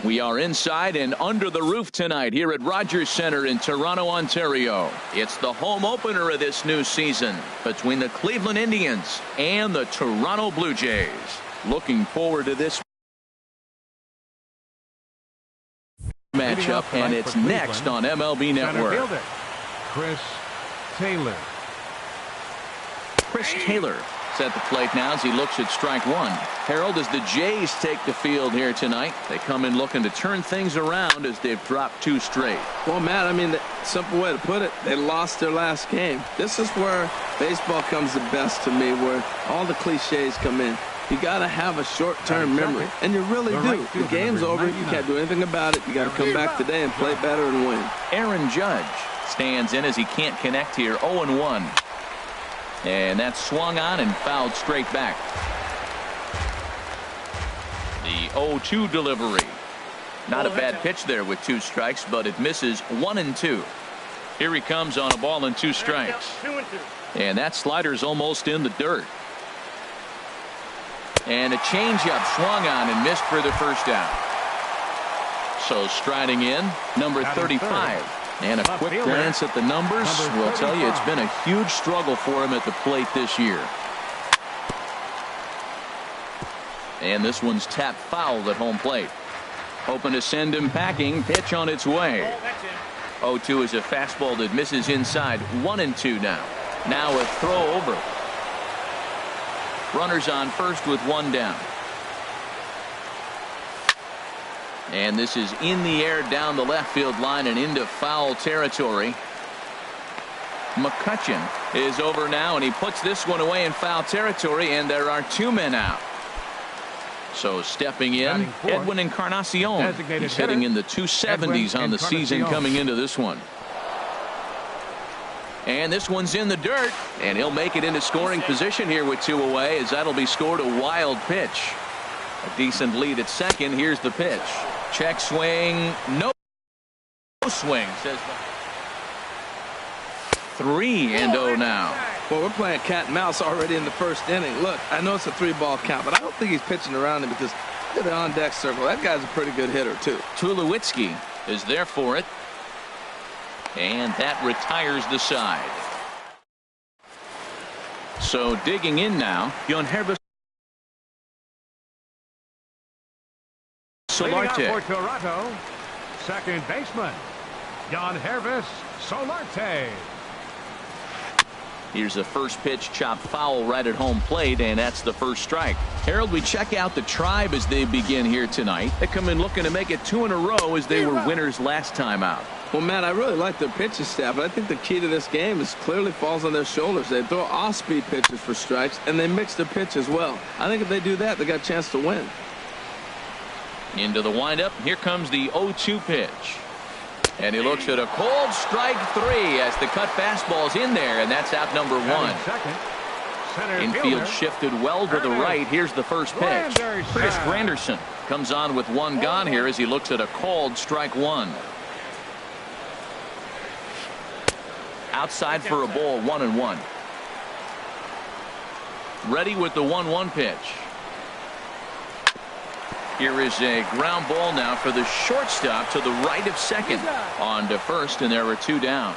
We are inside and under the roof tonight here at Rogers Centre in Toronto, Ontario. It's the home opener of this new season between the Cleveland Indians and the Toronto Blue Jays. Looking forward to this matchup, and it's next on MLB Network. Chris Taylor. Chris Taylor is at the plate now as he looks at strike one. Harold, as the Jays take the field here tonight, they come in looking to turn things around as they've dropped 2 straight. Well, Matt, I mean, the simple way to put it, they lost their last game. This is where baseball comes the best to me, where all the cliches come in. You got to have a short-term memory, and you really do. The game's over. You can't do anything about it. You got to come back today and play better and win. Aaron Judge stands in as he can't connect here. 0-1. And that's swung on and fouled straight back. The 0-2 delivery. Not a bad pitch there with 2 strikes, but it misses 1-2. Here he comes on a ball and 2 strikes. And that slider's almost in the dirt. And a changeup swung on and missed for the first down. So striding in, number 35. And a quick glance at the numbers will tell you it's been a huge struggle for him at the plate this year. And this one's tapped foul at home plate. Hoping to send him packing. Pitch on its way. 0-2 is a fastball that misses inside. 1-2 now. Now a throw over. Runners on first with 1 down. And this is in the air down the left field line and into foul territory. McCutcheon is over now, and he puts this one away in foul territory, and there are 2 men out. So stepping in, Edwin Encarnacion. He's hitting in the 270s on the season coming into this one. And this one's in the dirt, and he'll make it into scoring position here with 2 away, as that'll be scored. A wild pitch. A decent lead at second. Here's the pitch. Check swing. No swing, says 3-0 now. Well, we're playing cat and mouse already in the first inning. Look, I know it's a 3-ball count, but I don't think he's pitching around it because look at the on-deck circle. That guy's a pretty good hitter, too. Tulowitzki is there for it. And that retires the side. So digging in now, Jon-Hervé Solarte. For Toronto, second baseman, Jon-Hervé Solarte. Here's the first pitch, chopped foul right at home plate, and that's the first strike. Harold, we check out the Tribe as they begin here tonight. They come in looking to make it 2 in a row as they were winners last time out. Well, Matt, I really like their pitching staff, but I think the key to this game is clearly falls on their shoulders. They throw off-speed pitches for strikes, and they mix their pitch as well. I think if they do that, they got a chance to win. Into the windup. Here comes the 0-2 pitch. And he looks at a cold strike 3 as the cut fastball's in there, and that's out number 1. Infield shifted well to the right. Here's the first pitch. Chris Granderson comes on with 1 gone here as he looks at a called strike 1. Outside for a ball, 1-1. Ready with the 1-1 pitch. Here is a ground ball now for the shortstop to the right of second. On to first, and there are 2 down.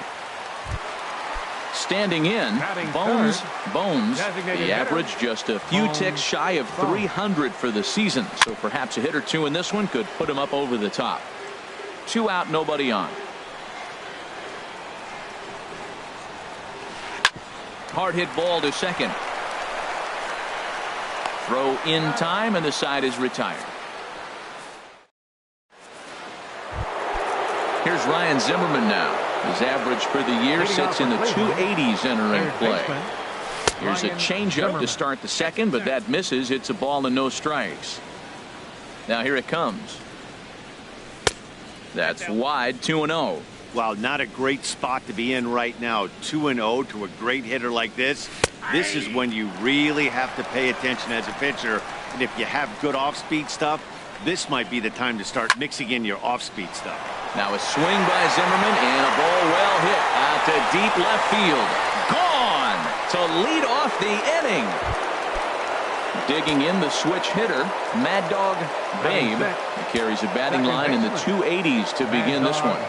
Standing in, Bones. The average just a few ticks shy of 300 for the season. So perhaps a hit or 2 in this one could put him up over the top. 2 out, nobody on. Hard hit ball to second. Throw in time, and the side is retired. Here's Ryan Zimmerman now. His average for the year sits in the 280s entering play. Here's a changeup to start the second, but that misses. It's a ball and no strikes. Now here it comes. That's wide. 2-0. Well, not a great spot to be in right now. 2-0 to a great hitter like this. This is when you really have to pay attention as a pitcher. And if you have good off-speed stuff, this might be the time to start mixing in your off-speed stuff. Now a swing by Zimmerman and a ball well hit out to deep left field. Gone to lead off the inning. Digging in the switch hitter, Mad Dog Babe. He carries a batting line in the 280s to begin this one.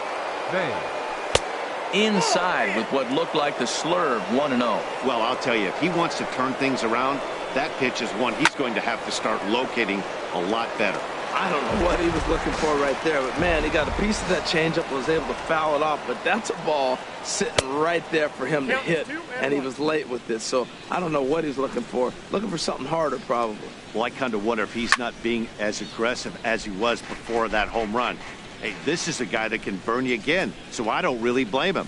Inside with what looked like the slurve, 1-0. Well, I'll tell you, if he wants to turn things around, that pitch is one he's going to have to start locating a lot better. I don't know what he was looking for right there, but man, he got a piece of that changeup, was able to foul it off, but that's a ball sitting right there for him to hit, and he was late with this, so I don't know what he's looking for something harder probably. Well, I kind of wonder if he's not being as aggressive as he was before that home run. Hey, this is a guy that can burn you again, so I don't really blame him.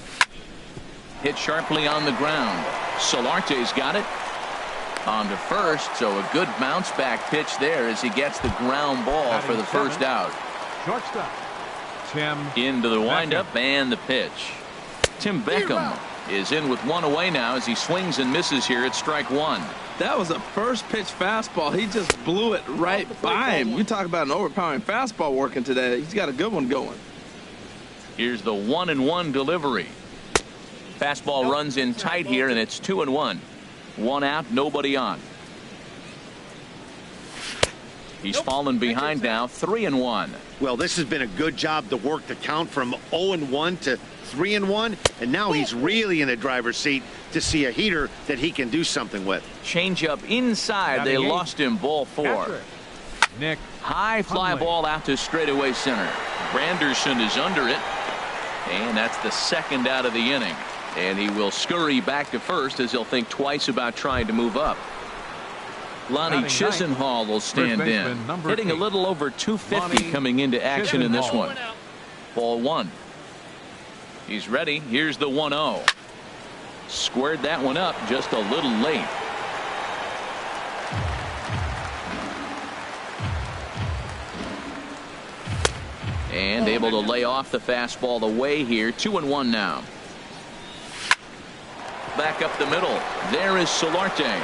Hit sharply on the ground. Solarte's got it. On to first, so a good bounce back pitch there as he gets the ground ball for the first out. Shortstop, Tim into the windup and the pitch. Tim Beckham is in with one away now as he swings and misses here at strike one. That was a first pitch fastball. He just blew it right by him. You talk about an overpowering fastball working today. He's got a good one going. Here's the 1-1 delivery. Fastball runs in tight here, and it's 2-1. One out, nobody on. He's fallen behind now, 3-1. Well, this has been a good job to work the count from 0-1 to 3-1, and now he's really in the driver's seat to see a heater that he can do something with. Changeup inside. They lost him, ball 4. Nick. High fly ball out to straightaway center. Branderson is under it, and that's the second out of the inning. And he will scurry back to first as he'll think twice about trying to move up. Lonnie Chisenhall will stand in, hitting a little over 250 coming into action in this one. Ball 1. He's ready. Here's the 1-0. Squared that one up just a little late. And able to lay off the fastball away here. 2-1 now. Back up the middle. There is Solarte.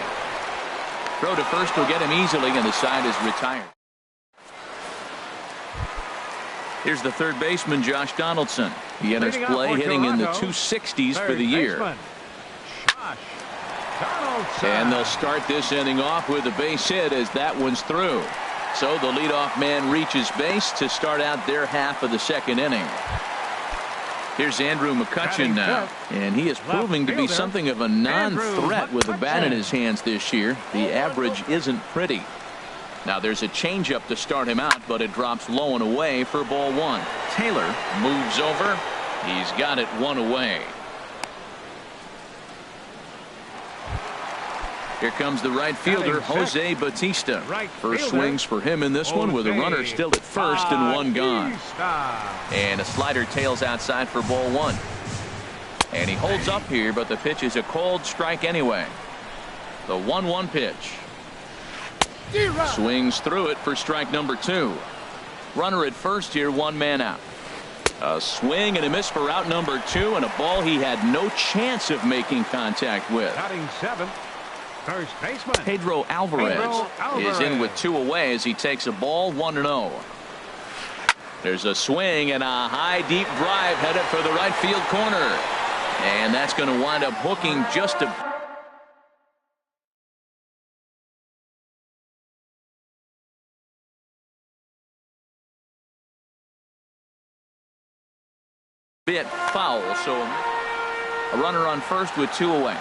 Throw to first will get him easily, and the side is retired. Here's the third baseman, Josh Donaldson. He enters play hitting in the 260s for the year. And they'll start this inning off with a base hit as that one's through. So the leadoff man reaches base to start out their half of the second inning. Here's Andrew McCutchen now, and he is proving to be something of a non-threat with a bat in his hands this year. The average isn't pretty. Now there's a changeup to start him out, but it drops low and away for ball 1. Taylor moves over. He's got it 1 away. Here comes the right fielder, Jose Bautista. First swings for him in this one with a runner still at first and 1 gone. And a slider tails outside for ball 1. And he holds up here, but the pitch is a cold strike anyway. The 1-1 pitch. Swings through it for strike number 2. Runner at first here, 1 man out. A swing and a miss for out number 2, and a ball he had no chance of making contact with. Batting 7th. First baseman Pedro Alvarez is in with 2 away as he takes a ball 1-0. There's a swing and a high deep drive headed for the right field corner, and that's going to wind up hooking just a bit foul. So a runner on first with 2 away.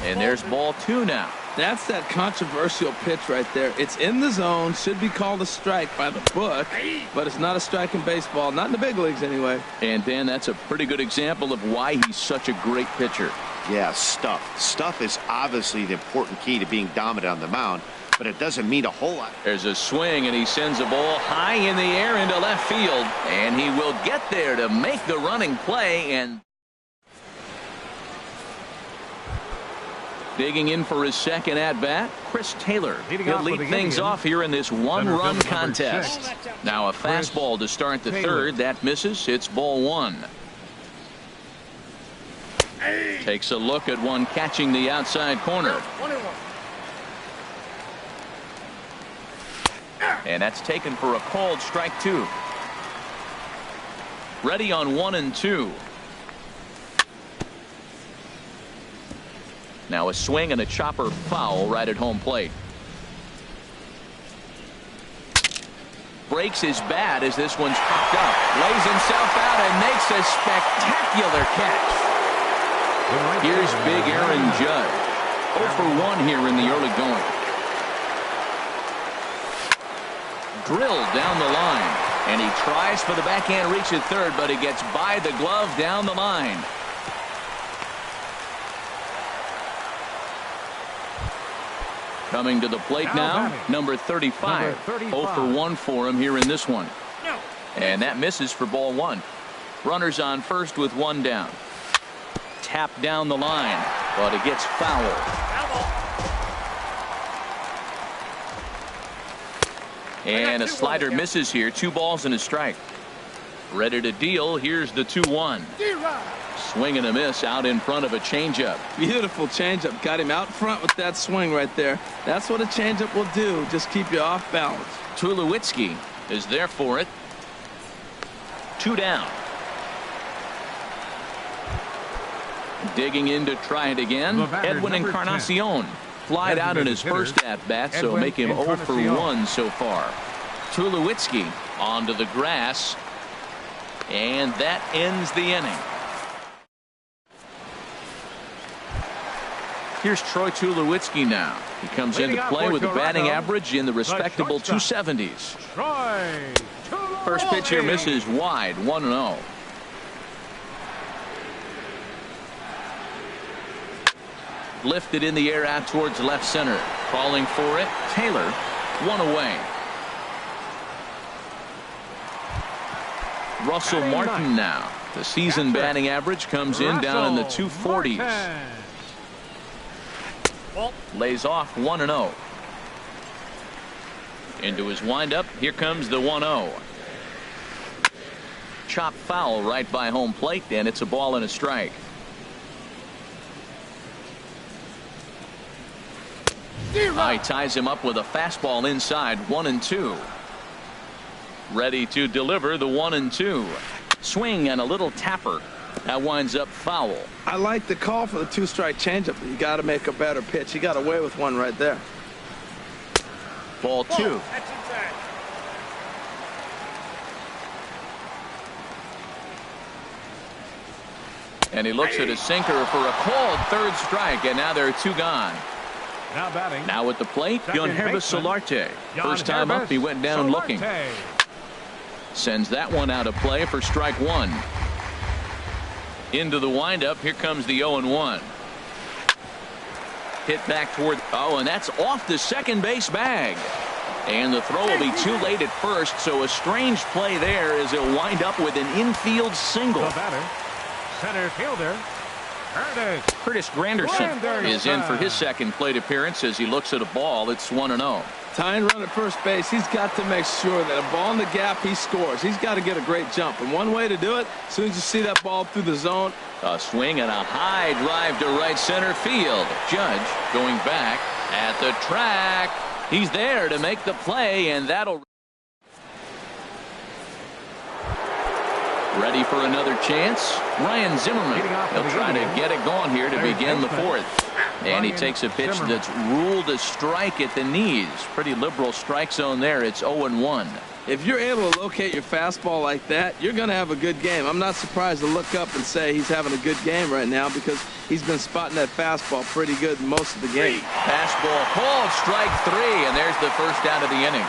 And there's ball 2 now. That's that controversial pitch right there. It's in the zone, should be called a strike by the book, but it's not a strike in baseball, not in the big leagues anyway. And Dan, that's a pretty good example of why he's such a great pitcher. Yeah, stuff. Stuff is obviously the important key to being dominant on the mound, but it doesn't mean a whole lot. There's a swing, and he sends a ball high in the air into left field, and he will get there to make the running play. And digging in for his second at-bat, Chris Taylor. He'll lead things off here in this one-run contest. Now a fastball to start the third. That misses. It's ball 1. Takes a look at one catching the outside corner. And that's taken for a called strike 2. Ready on 1 and 2. Now a swing and a chopper foul right at home plate. Breaks his bat as this one's picked up. Lays himself out and makes a spectacular catch. Here's big Aaron Judge. 0 for 1 here in the early going. Drilled down the line. And he tries for the backhand reach at third, but he gets by the glove down the line. Coming to the plate now, number 35. 0 for 1 for him here in this one. And that misses for ball 1. Runners on first with 1 down. Tap down the line, but it gets fouled. And a slider misses here. 2 balls and a strike. Ready to deal. Here's the 2-1. Swing and a miss out in front of a changeup. Beautiful changeup. Got him out front with that swing right there. That's what a changeup will do. Just keep you off balance. Tulowitzki is there for it. 2 down. Digging in to try it again. Edwin Encarnacion flied out in his first at-bat, so make him 0 for 1 so far. Tulowitzki onto the grass, and that ends the inning. Here's Troy Tulowitzki now. He comes into play with a batting average in the respectable 270s. First pitch here misses wide, 1-0. Lifted in the air out towards left center. Calling for it. Taylor, 1 away. Russell Martin now. The season batting average comes in down in the 240s. Lays off 1-0. Into his windup. Here comes the 1-0. Chop foul right by home plate, and it's a ball and a strike. He ties him up with a fastball inside. 1-2. Ready to deliver the 1-2. Swing and a little tapper. That winds up foul. I like the call for the 2-strike changeup. You got to make a better pitch. He got away with one right there. Ball 2. And he looks at his sinker for a called 3rd strike, and now there are 2 gone. Now batting. Now at the plate, Yangervis Solarte. First time up, he went down looking. Sends that one out of play for strike 1. Into the windup. Here comes the 0-1. Hit back toward. Oh, and that's off the second base bag. And the throw will be too late at first, so a strange play there as he'll wind up with an infield single. The batter, center fielder, Curtis Granderson is in for his second plate appearance as he looks at a ball. It's 1-0. Tying run at first base. He's got to make sure that a ball in the gap, he scores. He's got to get a great jump. And one way to do it, as soon as you see that ball through the zone. A swing and a high drive to right center field. Judge going back at the track. He's there to make the play, and that'll. Ready for another chance. Ryan Zimmerman. He'll try to get it going here to begin the 4th. And he takes a pitch that's ruled a strike at the knees. Pretty liberal strike zone there. It's 0-1. If you're able to locate your fastball like that, you're going to have a good game. I'm not surprised to look up and say he's having a good game right now because he's been spotting that fastball pretty good most of the game. Fastball called, strike 3, and there's the first out of the inning.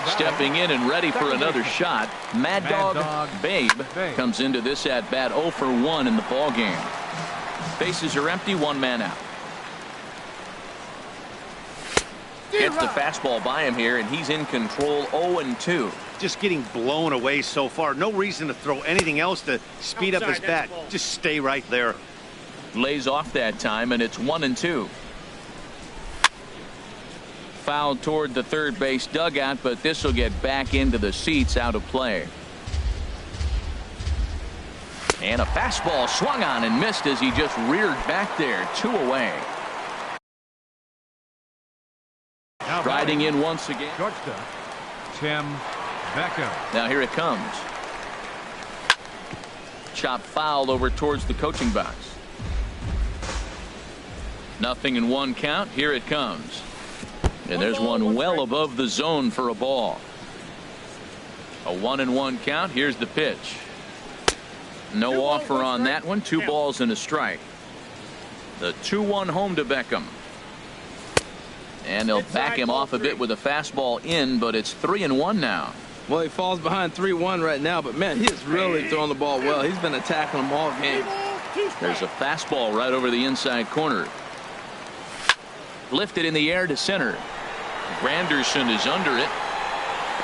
Stepping in and ready for another shot, Mad Dog Babe comes into this at bat 0 for 1 in the ball game. Bases are empty, 1 man out. Gets the fastball by him here, and he's in control. 0-2. Just getting blown away so far. No reason to throw anything else to speed up his bat. Just stay right there. Lays off that time, and it's 1-2. Fouled toward the third base dugout, but this will get back into the seats, out of play. And a fastball swung on and missed as he just reared back there. 2 away. Riding in once again. Shortstop, Tim Beckham. Now here it comes. Chop foul over towards the coaching box. 0-1 count. Here it comes. And there's one well above the zone for a ball. A 1-1 count. Here's the pitch. No offer on that one. 2 balls and a strike. The 2-1 home to Beckham. And they'll back him off a bit with a fastball in, but it's 3-1 now. Well, he falls behind 3-1 right now, but man, he is really throwing the ball well. He's been attacking them all game. There's a fastball right over the inside corner. Lifted in the air to center. Granderson is under it.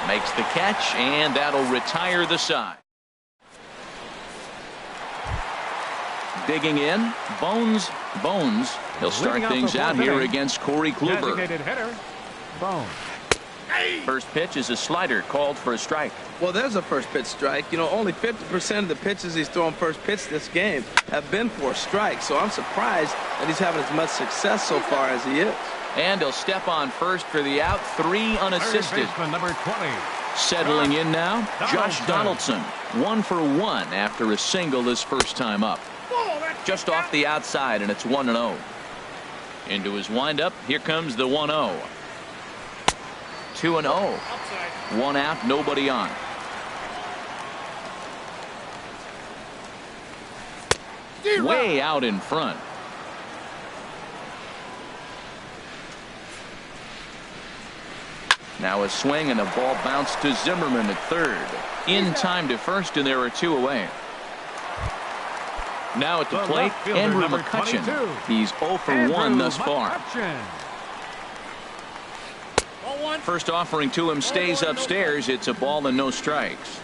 Makes the catch, and that'll retire the side. Digging in, Bones. He'll start things out here against Corey Kluber. Designated hitter, Bones. First pitch is a slider called for a strike. Well, there's a first pitch strike. You know, only 50% of the pitches he's throwing first pitch this game have been for a strike. So I'm surprised that he's having as much success so far as he is. And he'll step on first for the out. 3 unassisted. Number 20. Settling in now, Josh Donaldson. 1 for 1 after a single his first time up. Just off the outside, and it's 1-0. Into his windup. Here comes the 1-0. 2-0. 1 out, nobody on. Way out in front. Now a swing and a ball bounced to Zimmerman at third. In time to first, and there are 2 away. Now at the plate, Andrew McCutchen. He's 0 for 1 thus far. First offering to him stays upstairs. It's a ball and no strikes.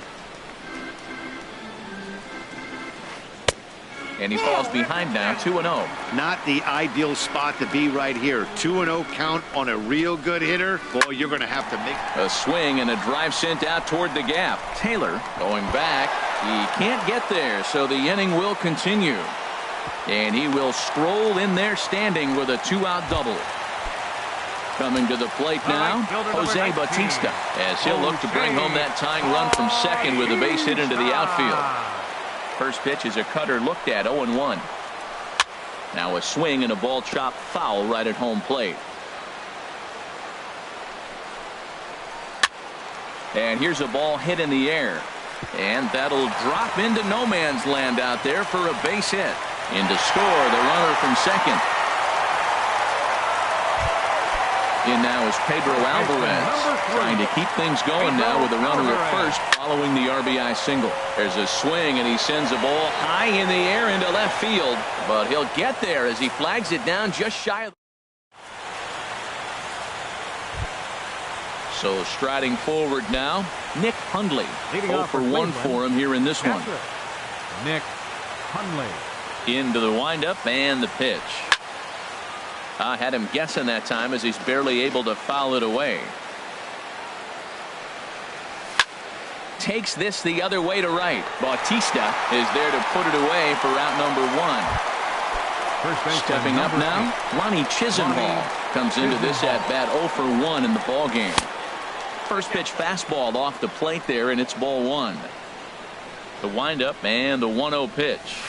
And he falls behind now, 2-0. Not the ideal spot to be right here. 2-0 count on a real good hitter. Boy, you're going to have to make a swing and a drive sent out toward the gap. Taylor going back. He can't get there, so the inning will continue. And he will stroll in there standing with a 2-out double. Coming to the plate now, Jose Bautista, as he'll look to bring home that tying run from second with a base hit into the outfield. First pitch is a cutter looked at, 0-1. Now a swing and a ball chopped foul right at home plate. And here's a ball hit in the air. And that'll drop into no man's land out there for a base hit. In to score, the runner from second. In now is Pedro Alvarez, trying to keep things going now with a runner at first following the RBI single. There's a swing, and he sends a ball high in the air into left field, but he'll get there as he flags it down just shy of. So striding forward now, Nick Hundley. 0 for 1 for him here in this one. Nick Hundley. Into the windup and the pitch. I had him guessing that time as he's barely able to foul it away. Takes this the other way to right. Bautista is there to put it away for out number 1. Stepping up now, Lonnie Chisenhall comes into this at bat 0 for 1 in the ball game. First pitch fastball off the plate there, and it's ball 1. The windup and the 1-0 pitch.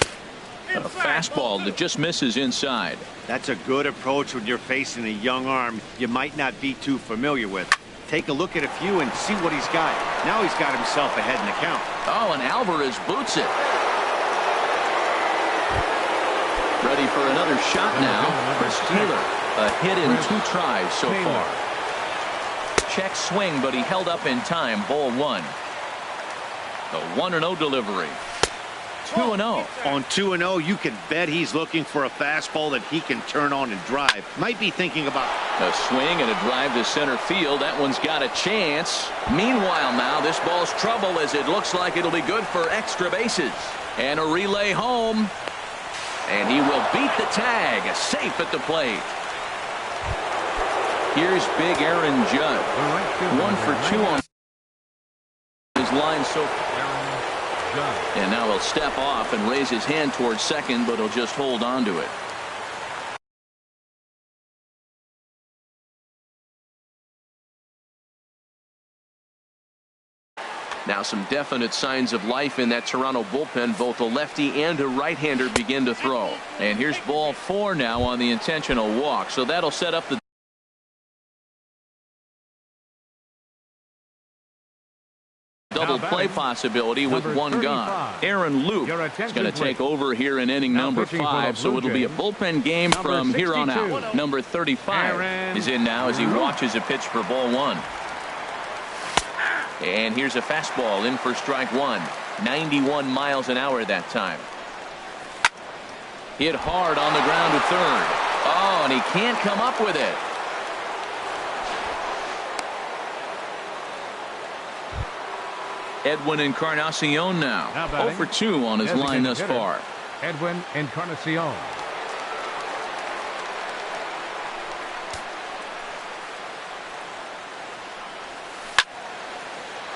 A fastball that just misses inside. That's a good approach when you're facing a young arm you might not be too familiar with. Take a look at a few and see what he's got. Now he's got himself ahead in the count. Oh, and Alvarez boots it. Ready for another shot now. Chris Taylor, a hit in 2 tries so far. Check swing, but he held up in time. Ball 1. The 1-0 delivery. 2-0. On 2-0, you can bet he's looking for a fastball that he can turn on and drive. Might be thinking about a swing and a drive to center field. That one's got a chance. Meanwhile now, this ball's trouble as it looks like it'll be good for extra bases. And a relay home. And he will beat the tag. Safe at the plate. Here's big Aaron Judd. 1 for 2 on his line so far. And now he'll step off and raise his hand towards second, but he'll just hold on to it. Now some definite signs of life in that Toronto bullpen. Both a lefty and a right-hander begin to throw. And here's ball 4 now on the intentional walk. So that'll set up the double play possibility with 1 gone. Aaron Luke is going to take over here in inning number 5, so it'll be a bullpen game from here on out. Number 35 is in now as he watches a pitch for ball 1. And here's a fastball in for strike 1. 91 miles an hour that time. Hit hard on the ground to third. Oh, and he can't come up with it. Edwin Encarnacion now 0 for 2 on his line thus far. Edwin Encarnacion.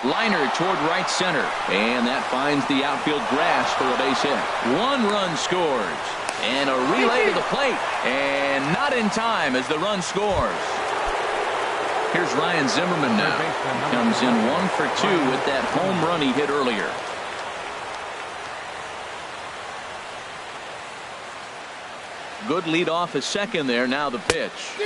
Liner toward right center, and that finds the outfield grass for a base hit. 1 run scores, and a relay to the plate, and not in time as the run scores. Here's Ryan Zimmerman now. He comes in 1 for 2 with that home run he hit earlier. Good lead off a second there. Now the pitch,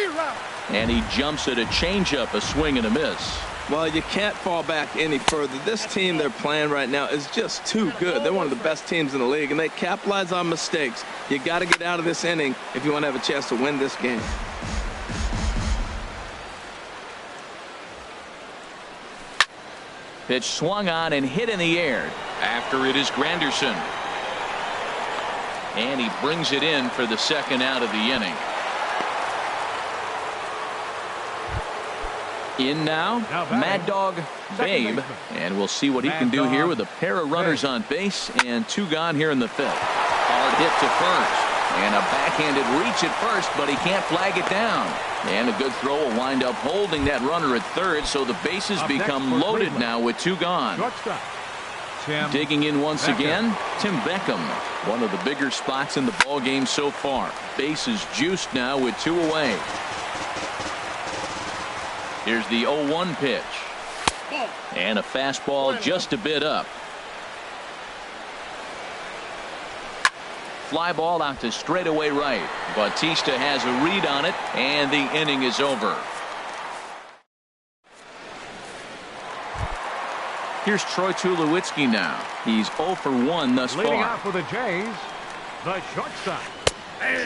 and he jumps at a changeup, a swing and a miss. Well, you can't fall back any further. This team they're playing right now is just too good. They're one of the best teams in the league, and they capitalize on mistakes. You got to get out of this inning if you want to have a chance to win this game. Pitch swung on and hit in the air. After it is Granderson. And he brings it in for the second out of the inning. In now, Mad Dog Babe, and we'll see what he can do here with a pair of runners on base and 2 gone here in the 5th. Hard hit to first, and a backhanded reach at first, but he can't flag it down. And a good throw will wind up holding that runner at third, so the bases become loaded now with 2 gone. Digging in once again, Tim Beckham, one of the bigger spots in the ball game so far. Bases juiced now with 2 away. Here's the 0-1 pitch. And a fastball just a bit up. Fly ball out to straightaway right. Bautista has a read on it, and the inning is over. Here's Troy Tulowitzki now. He's 0 for 1 thus Leading far. off for the Jays, the shortstop.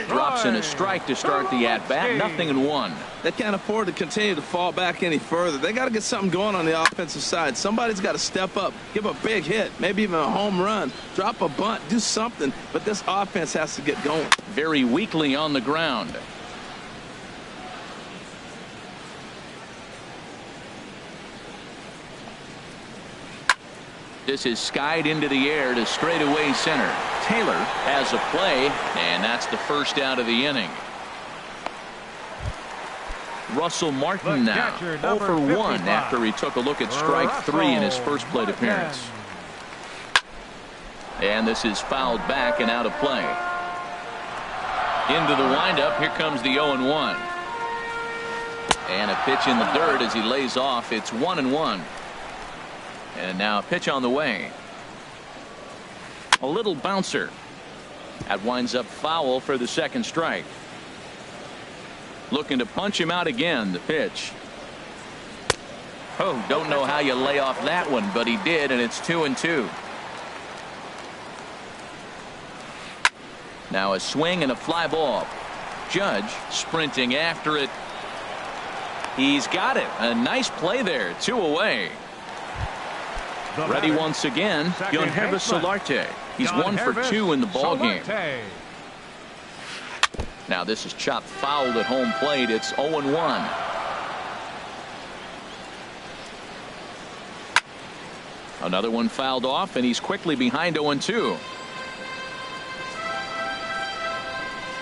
Drops in a strike to start the at-bat. 0-1. They can't afford to continue to fall back any further. They got to get something going on the offensive side. Somebody's got to step up, give a big hit, maybe even a home run, drop a bunt, do something. But this offense has to get going. Very weakly on the ground. This is skied into the air to straightaway center. Taylor has a play, and that's the first out of the inning. Russell Martin now 0 for 1 after he took a look at strike 3 in his first plate appearance. And this is fouled back and out of play. Into the windup. Here comes the 0-1. And a pitch in the dirt as he lays off. It's 1-1. And now a pitch on the way. A little bouncer. That winds up foul for the second strike. Looking to punch him out again. The pitch. Oh, don't know how you lay off that one, but he did, and it's 2-2. Now a swing and a fly ball. Judge sprinting after it. He's got it. A nice play there. 2 away. Ready once again, Yonhervis Solarte. He's 1 for 2 in the ball game. Now this is chopped fouled at home plate. It's 0-1. Another one fouled off, and he's quickly behind 0-2.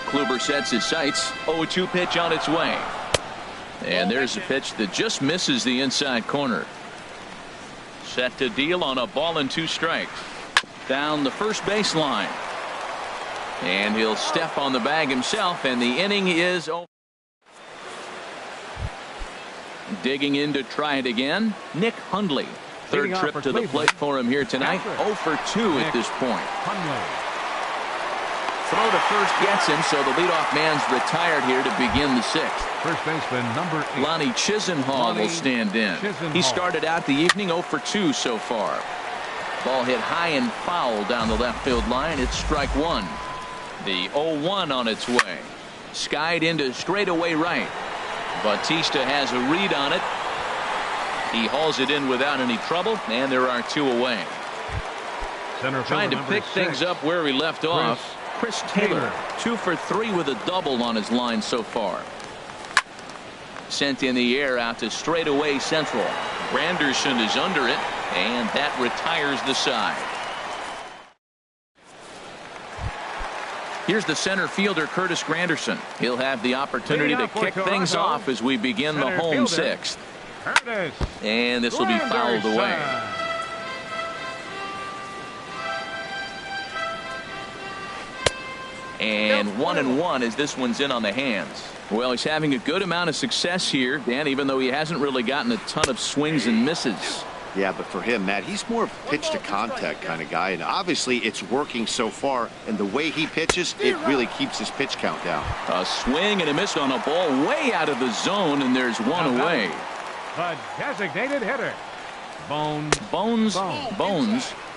Kluber sets his sights. 0-2 pitch on its way. And there's a pitch that just misses the inside corner. Set to deal on a ball and 2 strikes. Down the first baseline. And he'll step on the bag himself, and the inning is over. Digging in to try it again, Nick Hundley. Third trip to the plate for him here tonight. 0 for 2 at this point. Throw to first gets him, so the leadoff man's retired here to begin the sixth. First baseman number 8. Lonnie Chisenhall will stand in. He started out the evening 0 for 2 so far. Ball hit high and foul down the left field line. It's strike one. The 0-1 on its way. Skied into straightaway right. Bautista has a read on it. He hauls it in without any trouble, and there are 2 away. Trying to pick things up where we left off. Chris Taylor, 2 for 3 with a double on his line so far. Sent in the air out to straightaway central. Granderson is under it, and that retires the side. Here's the center fielder, Curtis Granderson. He'll have the opportunity to kick things off as we begin the home sixth. And this will be fouled away. And 1-1 as this one's in on the hands. Well, he's having a good amount of success here, Dan, even though he hasn't really gotten a ton of swings and misses. Yeah, but for him, Matt, he's more of a pitch to contact kind of guy, and obviously it's working so far, and the way he pitches, it really keeps his pitch count down. A swing and a miss on a ball way out of the zone, and there's one away. The designated hitter, Bones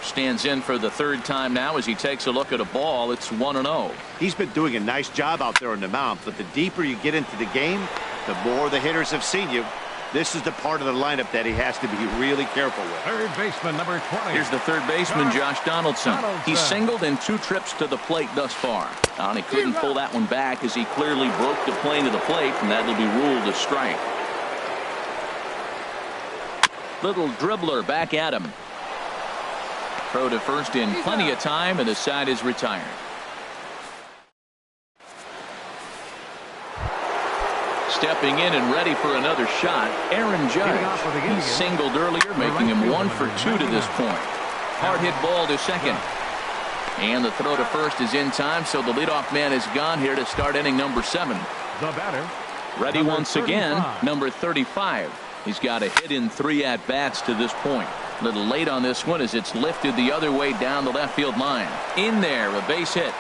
stands in for the third time now as he takes a look at a ball. It's 1-0. He's been doing a nice job out there on the mound, but the deeper you get into the game, the more the hitters have seen you. This is the part of the lineup that he has to be really careful with. Third baseman number 20. Here's the third baseman, Josh Donaldson. He's singled in 2 trips to the plate thus far. And he couldn't pull that one back as he clearly broke the plane to the plate, and that'll be ruled a strike. Little dribbler back at him. Throw to first in plenty of time, and the side is retired. Stepping in and ready for another shot, Aaron Judge. He singled earlier, making him 1 for 2 to this point. Hard hit ball to second. And the throw to first is in time, so the leadoff man is gone here to start inning number 7. The batter. Ready once again, number 35. He's got a hit in 3 at-bats to this point. A little late on this one as it's lifted the other way down the left field line. In there, a base hit.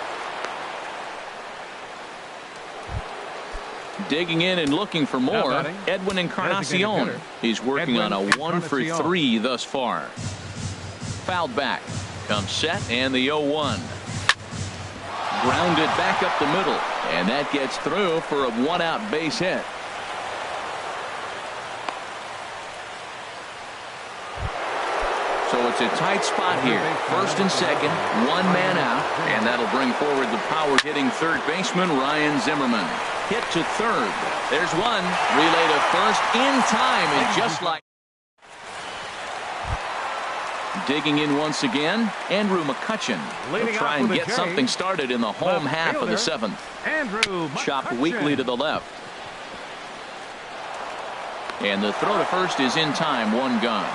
Digging in and looking for more, Edwin Encarnacion. He's working on a 1 for 3 thus far. Fouled back. Comes set, and the 0-1. Grounded back up the middle, and that gets through for a 1-out base hit. So it's a tight spot here. First and second, 1 man out, and that'll bring forward the power-hitting third baseman, Ryan Zimmerman. Hit to third. There's one. Relay to first in time, and just like... Digging in once again, Andrew McCutchen. He'll try and get something started in the home half of the 7th. Chopped weakly to the left. And the throw to first is in time, 1 gone.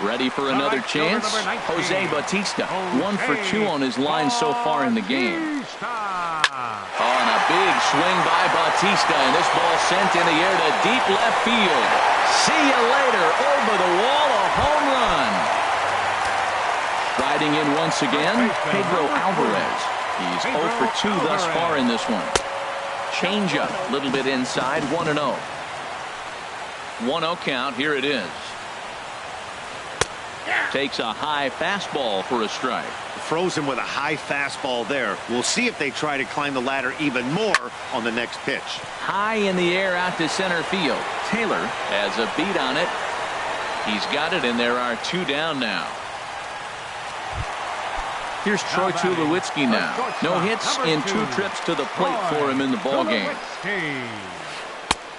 Ready for another chance? Jose Bautista, 1 for 2 on his line so far in the game. On a big swing by Bautista, and this ball sent in the air to deep left field. See you later. Over the wall, a home run. Riding in once again, Pedro Alvarez. He's 0 for 2 thus far in this one. Changeup, a little bit inside, 1-0. 1-0 count, here it is. Takes a high fastball for a strike. Frozen with a high fastball there. We'll see if they try to climb the ladder even more on the next pitch. High in the air out to center field. Taylor has a beat on it. He's got it, and there are 2 down now. Here's Troy Tulowitzki now. No hits in 2 trips to the plate for him in the ballgame.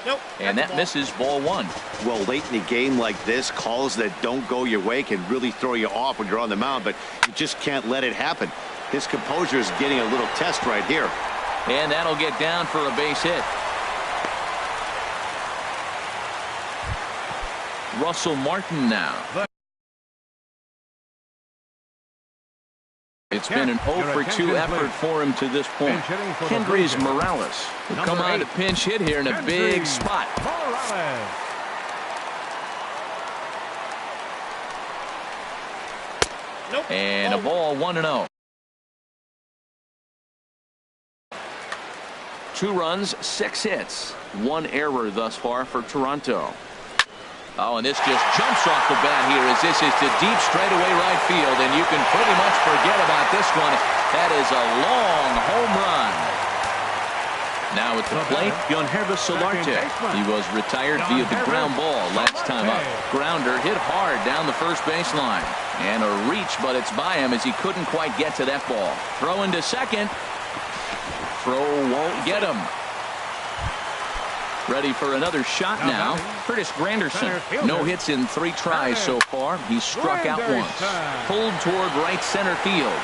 Nope. And that misses, ball 1. Well, late in the game like this, calls that don't go your way can really throw you off when you're on the mound, but you just can't let it happen. His composure is getting a little test right here. And that'll get down for a base hit. Russell Martin now. It's been an 0 for 2 effort for him to this point. Kendrys Morales will come on to pinch hit here in a big spot. And a ball 1-0. 2 runs, 6 hits, 1 error thus far for Toronto. Oh, and this just jumps off the bat here as this is to deep straightaway right field, and you can pretty much forget about this one. That is a long home run. Now at the plate, Yonhervis Solarte. He was retired via the ground ball last time up. Grounder hit hard down the first baseline. And a reach, but it's by him as he couldn't quite get to that ball. Throw into second. Throw won't get him. Ready for another shot now. Curtis Granderson. No hits in 3 tries so far. He struck out once. Pulled toward right center field.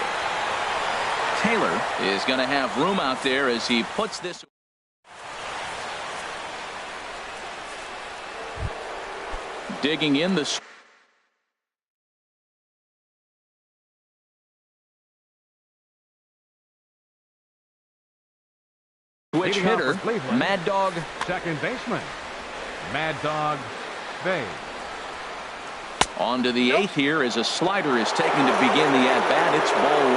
Taylor is going to have room out there as he puts this. Digging in the switch hitter, Mad Dog. Second baseman, Mad Dog Bay. On to the 8th here as a slider is taken to begin the at-bat. It's ball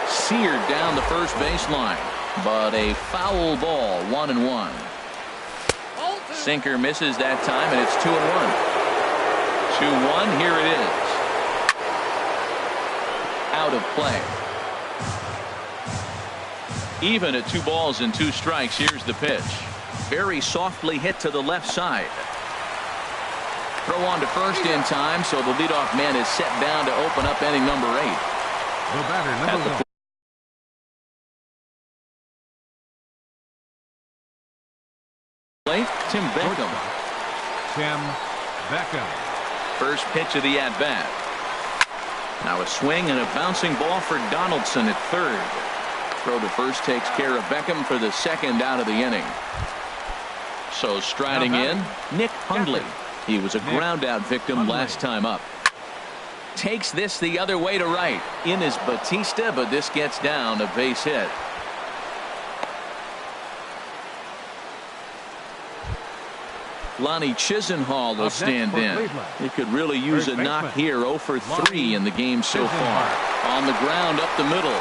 1. Seared down the first baseline, but a foul ball, 1-1. Sinker misses that time, and it's 2-1. 2-1, here it is. Out of play. Even at 2 balls and 2 strikes. Here's the pitch. Very softly hit to the left side. Throw on to first in time, so the leadoff man is set down to open up inning number 8. The batter, number 1. Tim Beckham. Tim Beckham. First pitch of the at-bat. Now a swing and a bouncing ball for Donaldson at third. Throw to first takes care of Beckham for the second out of the inning. So striding in, Nick Hundley. He was a ground-out victim last time up. Takes this the other way to right. In is Batista, but this gets down a base hit. Lonnie Chisenhall will stand in. He could really use a knock here. 0 for 3 in the game so far. On the ground up the middle.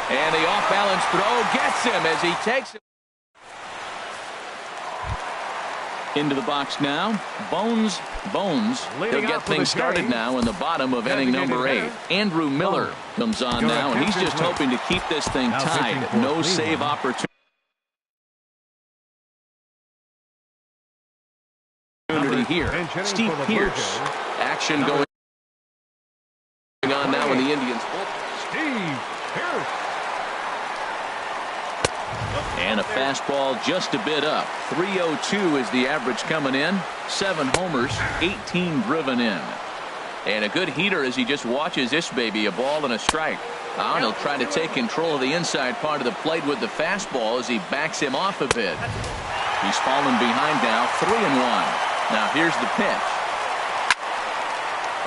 And the off-balance throw gets him as he takes it. Into the box now. Bones. He'll get things started now in the bottom of inning number 8. Andrew Miller comes on now, and he's just hoping to keep this thing tied. No save opportunity here. Steve Pierce. Action going on now in the Indians. Steve Pierce. And a fastball just a bit up. 302 is the average coming in. 7 homers, 18 driven in. And a good heater as he just watches this baby. A ball and a strike. And he'll try to take control of the inside part of the plate with the fastball as he backs him off a bit. He's fallen behind now. 3-1. Now here's the pitch.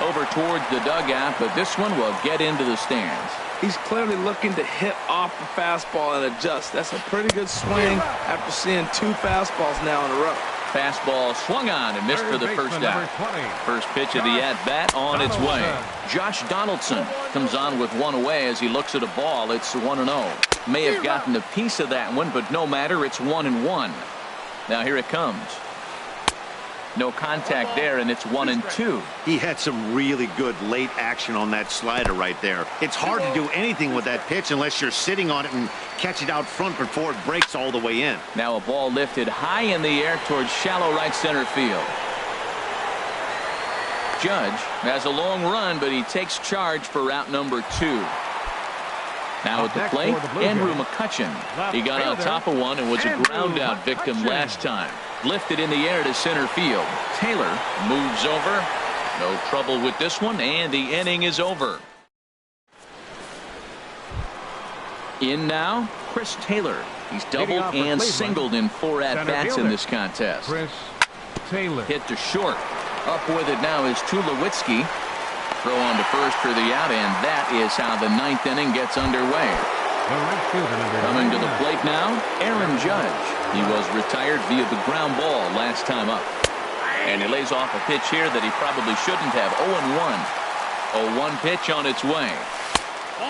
Over towards the dugout, but this one will get into the stands. He's clearly looking to hit off the fastball and adjust. That's a pretty good swing after seeing 2 fastballs now in a row. Fastball swung on and missed for the first out. First pitch of the at-bat on its way. Josh Donaldson comes on with 1 away as he looks at a ball. It's 1-0. May have gotten a piece of that one, but no matter. It's 1-1. Now here it comes. No contact there, and it's 1-2. He had some really good late action on that slider right there. It's hard to do anything with that pitch unless you're sitting on it and catch it out front before it breaks all the way in. Now a ball lifted high in the air towards shallow right center field. Judge has a long run, but he takes charge for route number 2. Now at the plate, Andrew McCutchen. He got on top of one and was a ground-out victim last time. Lifted in the air to center field. Taylor moves over. No trouble with this one, and the inning is over. In now, Chris Taylor. He's doubled and singled in 4 at-bats in this contest. Chris Taylor. Hit to short. Up with it now is Tulowitzki. Throw on to first for the out, and that is how the 9th inning gets underway. Coming to the plate now, Aaron Judge. He was retired via the ground ball last time up. And he lays off a pitch here that he probably shouldn't have. 0-1. 0-1 pitch on its way.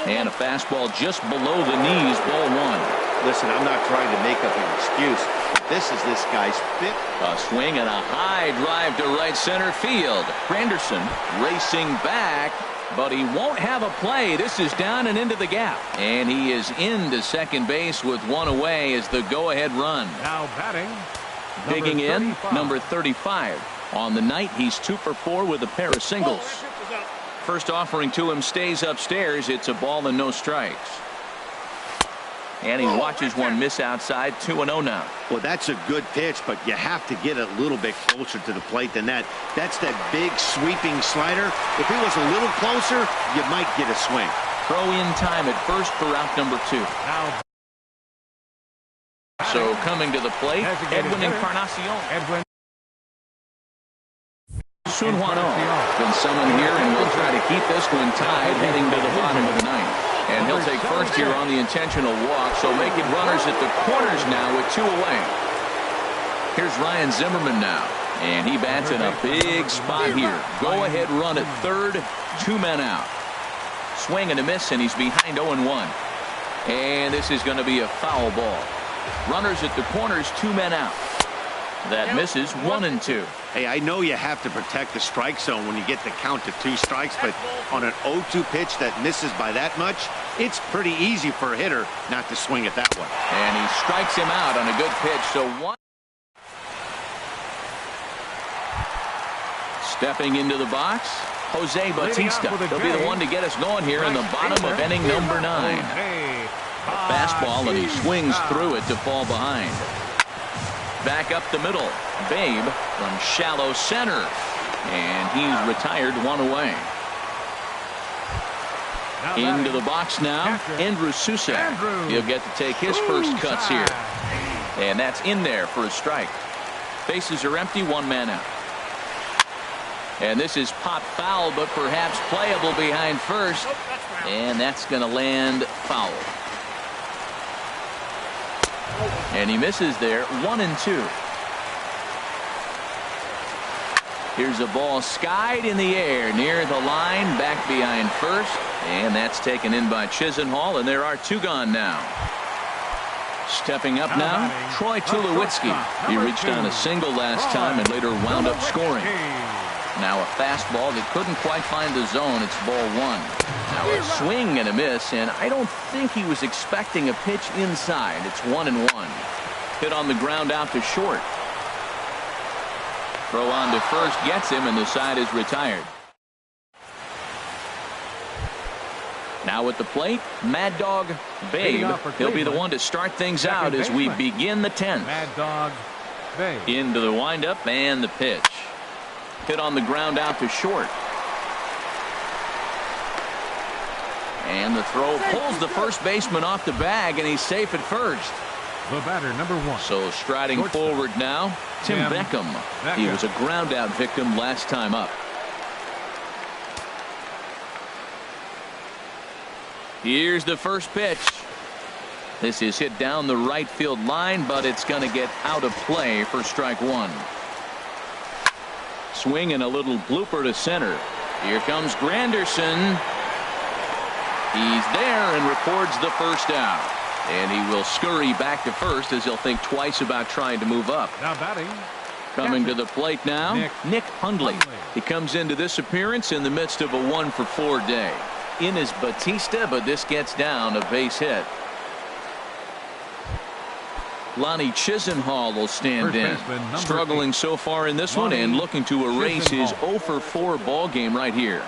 And a fastball just below the knees, ball one. Listen, I'm not trying to make up an excuse. This is this guy's fifth. A swing and a high drive to right center field. Granderson racing back, but he won't have a play. This is down and into the gap. And he is into second base with one away as the go-ahead run. Now batting. Digging in, 35. number 35. On the night, he's 2 for 4 with a pair of singles. First offering to him stays upstairs. It's a ball and no strikes. And he watches one miss outside. 2-0 now. Well, that's a good pitch, but you have to get a little bit closer to the plate than that. That's that big sweeping slider. If he was a little closer, you might get a swing. Throw in time at first for out number 2. Now So coming to the plate, designated Edwin hitter, Encarnacion. Edwin. Sun Juan been summoned here, and will try to keep this one tied heading to the bottom of the ninth. And he'll take first here on the intentional walk, so making runners at the corners now with 2 away. Here's Ryan Zimmerman now, and he bats in a big spot here. Go ahead run at third, 2 men out. Swing and a miss, and he's behind 0-1. And this is going to be a foul ball. Runners at the corners, 2 men out. That misses 1-2. Hey, I know you have to protect the strike zone when you get the count to 2 strikes, but on an 0-2 pitch that misses by that much, it's pretty easy for a hitter not to swing it that way. And he strikes him out on a good pitch. So one. Stepping into the box, Jose Bautista. He'll be the one to get us going here in the bottom of inning number 9. A fastball, and he swings through it to fall behind. Back up the middle, Babe from shallow center, and he's retired 1 away. Into the box now, Andrew Susak. He'll get to take his first cuts here, and that's in there for a strike. Bases are empty, 1 man out. And this is pop foul, but perhaps playable behind first, and that's going to land foul. And he misses there. 1-2. Here's a ball skied in the air near the line, back behind first, and that's taken in by Chisenhall, and there are 2 gone now. Stepping up now, Troy Tulowitzki. He reached on a single last time and later wound up scoring. Now a fastball that couldn't quite find the zone. It's ball 1. Now a swing and a miss, and I don't think he was expecting a pitch inside. It's 1-1. Hit on the ground out to short. Throw on to first gets him, and the side is retired. Now at the plate, Mad Dog Babe. He'll be the one to start things out as we begin the 10th. Mad Dog Babe. Into the windup and the pitch. Hit on the ground out to short. And the throw pulls the first baseman off the bag, and he's safe at first. The batter, number 1. So striding forward now, Tim Beckham. He was a ground out victim last time up. Here's the first pitch. This is hit down the right field line, but it's going to get out of play for strike 1. Swing and a little blooper to center. Here comes Granderson. He's there and records the first out. And he will scurry back to first as he'll think twice about trying to move up. Now batting. Coming to the plate now, Nick Hundley. He comes into this appearance in the midst of a 1-for-4 day. In is Batista, but this gets down a base hit. Lonnie Chisenhall will stand in. Struggling so far in this one and looking to erase his 0-for-4 ball game right here.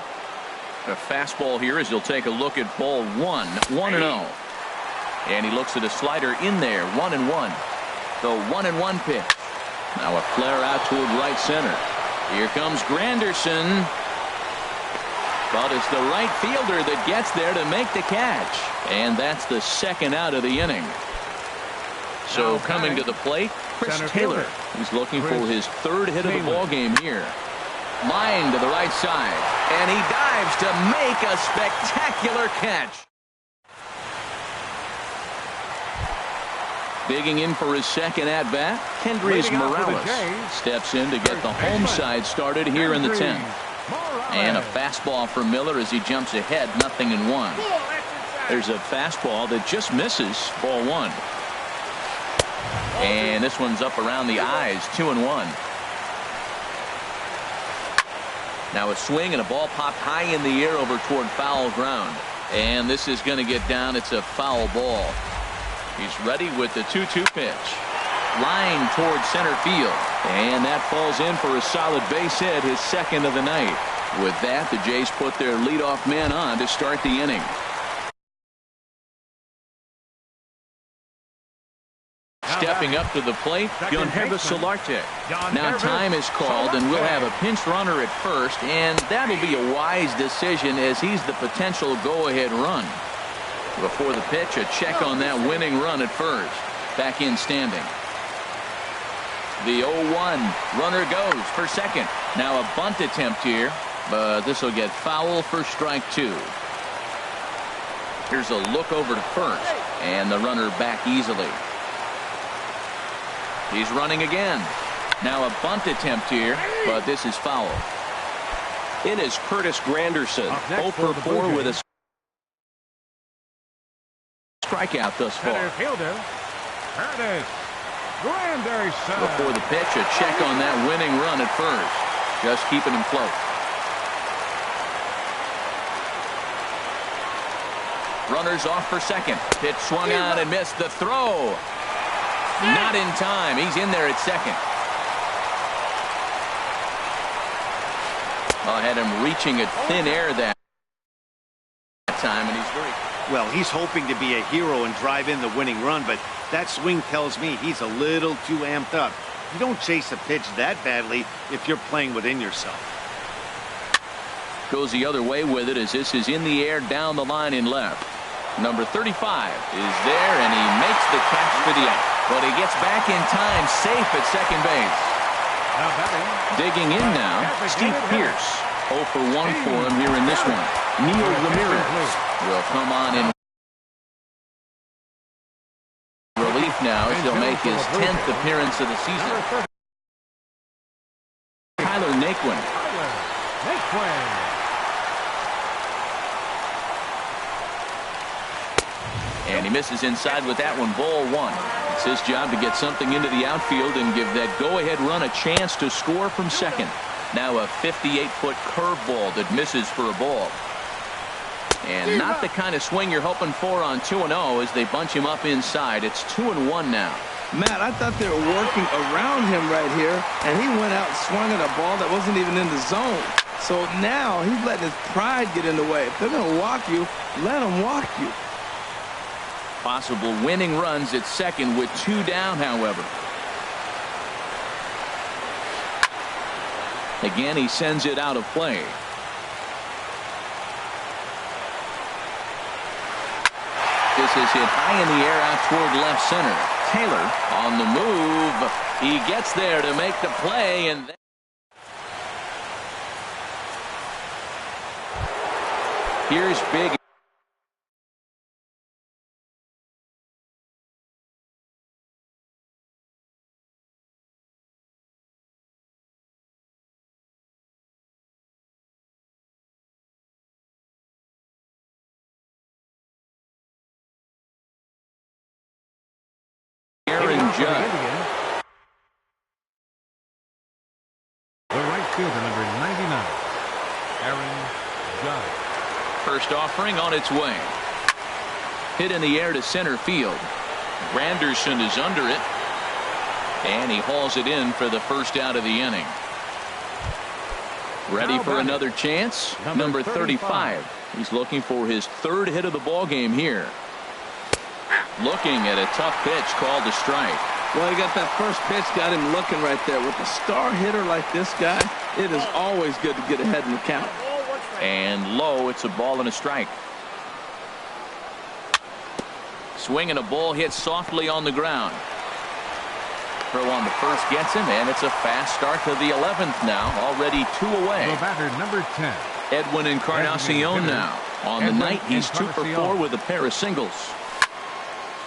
A fastball here as he'll take a look at ball 1. 1-0. And he looks at a slider in there. 1-1. The 1-1 pitch. Now a flare out toward right center. Here comes Granderson. But it's the right fielder that gets there to make the catch. And that's the second out of the inning. So coming to the plate, Chris Taylor. He's looking for his 3rd hit of the ball game here. Line to the right side. And he dives to make a spectacular catch. Digging in for his second at-bat, Kendrys Morales steps in to get the home side started here in the 10th. And a fastball for Miller as he jumps ahead, 0-1. There's a fastball that just misses, ball 1. And this one's up around the eyes, 2-1. Now a swing and a ball popped high in the air over toward foul ground. And this is going to get down. It's a foul ball. He's ready with the 2-2 pitch. Line towards center field. And that falls in for a solid base hit, his second of the night. With that, the Jays put their leadoff man on to start the inning. Stepping up to the plate, Yonhervis Solarte. Now time is called, and we'll have a pinch runner at first, and that'll be a wise decision as he's the potential go-ahead run. Before the pitch, a check on that winning run at first. Back in standing. The 0-1 runner goes for second. Now a bunt attempt here, but this will get foul for strike 2. Here's a look over to first, and the runner back easily. He's running again. Now a bunt attempt here, but this is foul. It is Curtis Granderson, 0 for 4 with a strikeout thus far. Before the pitch, a check on that winning run at first. Just keeping him close. Runners off for second. Pitch swung on and missed. The throw. Not in time. He's in there at second. I had him reaching at thin air that time, and he's very... Well, he's hoping to be a hero and drive in the winning run, but that swing tells me he's a little too amped up. You don't chase a pitch that badly if you're playing within yourself. Goes the other way with it as this is in the air down the line in left. Number 35 is there, and he makes the catch for the out. But he gets back in time, safe at second base. Digging in now, Steve Pearce. 0 for 1 for him here in this one. Neil Ramirez will come on in relief now as he'll make his 10th appearance of the season. Tyler Naquin. And he misses inside with that one, ball 1. It's his job to get something into the outfield and give that go-ahead run a chance to score from second. Now a 58-foot curveball that misses for a ball. And not the kind of swing you're hoping for on 2-0 as they bunch him up inside. It's 2-1 now. Matt, I thought they were working around him right here, and he went out and swung at a ball that wasn't even in the zone. So now he's letting his pride get in the way. If they're going to walk you, let them walk you. Possible winning runs at second with 2 down, however. Again, he sends it out of play. This is hit high in the air out toward left center. Taylor on the move. He gets there to make the play, and then here's big. The right fielder, number 99, Aaron Judge. First offering on its way. Hit in the air to center field. Granderson is under it. And he hauls it in for the first out of the inning. Ready for another chance? Number 35. He's looking for his 3rd hit of the ball game here. Looking at a tough pitch called a strike. Well, he got that first pitch, got him looking right there. With a star hitter like this guy, it is always good to get ahead in the count. And low, it's a ball and a strike. Swing and a ball hit softly on the ground. Throw on the first gets him, and it's a fast start to the 11th now. Already 2 away. The batter, number 10. Edwin Encarnacion now. On the night, he's 2 for 4 with a pair of singles.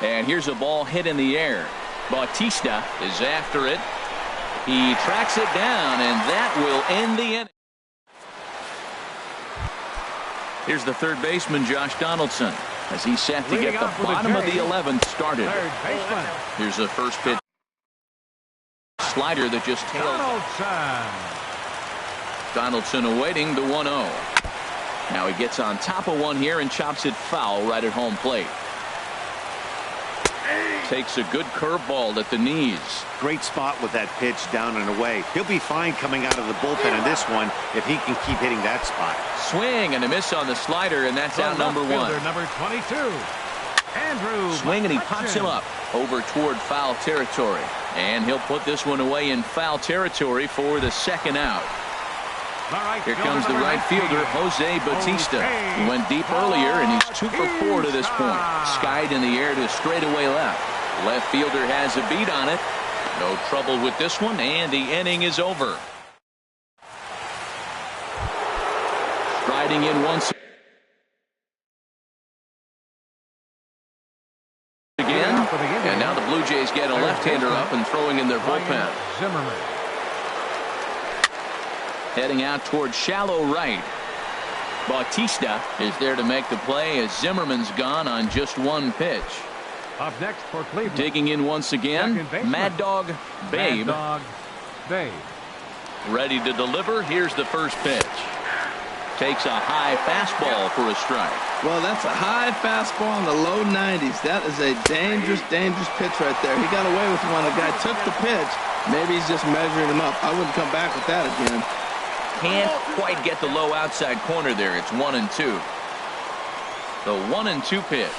And here's a ball hit in the air. Bautista is after it. He tracks it down, and that will end the inning. Here's the third baseman, Josh Donaldson, as he's set to get the bottom of the 11th started. Here's the first pitch. Slider that just tailed. Donaldson awaiting the 1-0. Now he gets on top of one here and chops it foul right at home plate. Takes a good curveball at the knees. Great spot with that pitch down and away. He'll be fine coming out of the bullpen in this one if he can keep hitting that spot. Swing and a miss on the slider, and that's out number one. Number 22, Andrew. Swing, and he pops him up over toward foul territory. And he'll put this one away in foul territory for the second out. Here comes the right fielder, Jose Bautista. He went deep earlier, and he's 2 for 4 to this point. Skied in the air to straightaway left. Left fielder has a beat on it. No trouble with this one, and the inning is over. Striding in once again. And now the Blue Jays get a left-hander up and throwing in their bullpen. Zimmerman. Heading out toward shallow right. Bautista is there to make the play as Zimmerman's gone on just one pitch. Up next for Cleveland. Digging in once again, Mad Dog Babe. Mad Dog Babe. Ready to deliver. Here's the first pitch. Takes a high fastball for a strike. Well, that's a high fastball in the low 90s. That is a dangerous, dangerous pitch right there. He got away with one. The guy took the pitch. Maybe he's just measuring him up. I wouldn't come back with that again. Can't quite get the low outside corner there. It's 1-2. The 1-2 pitch.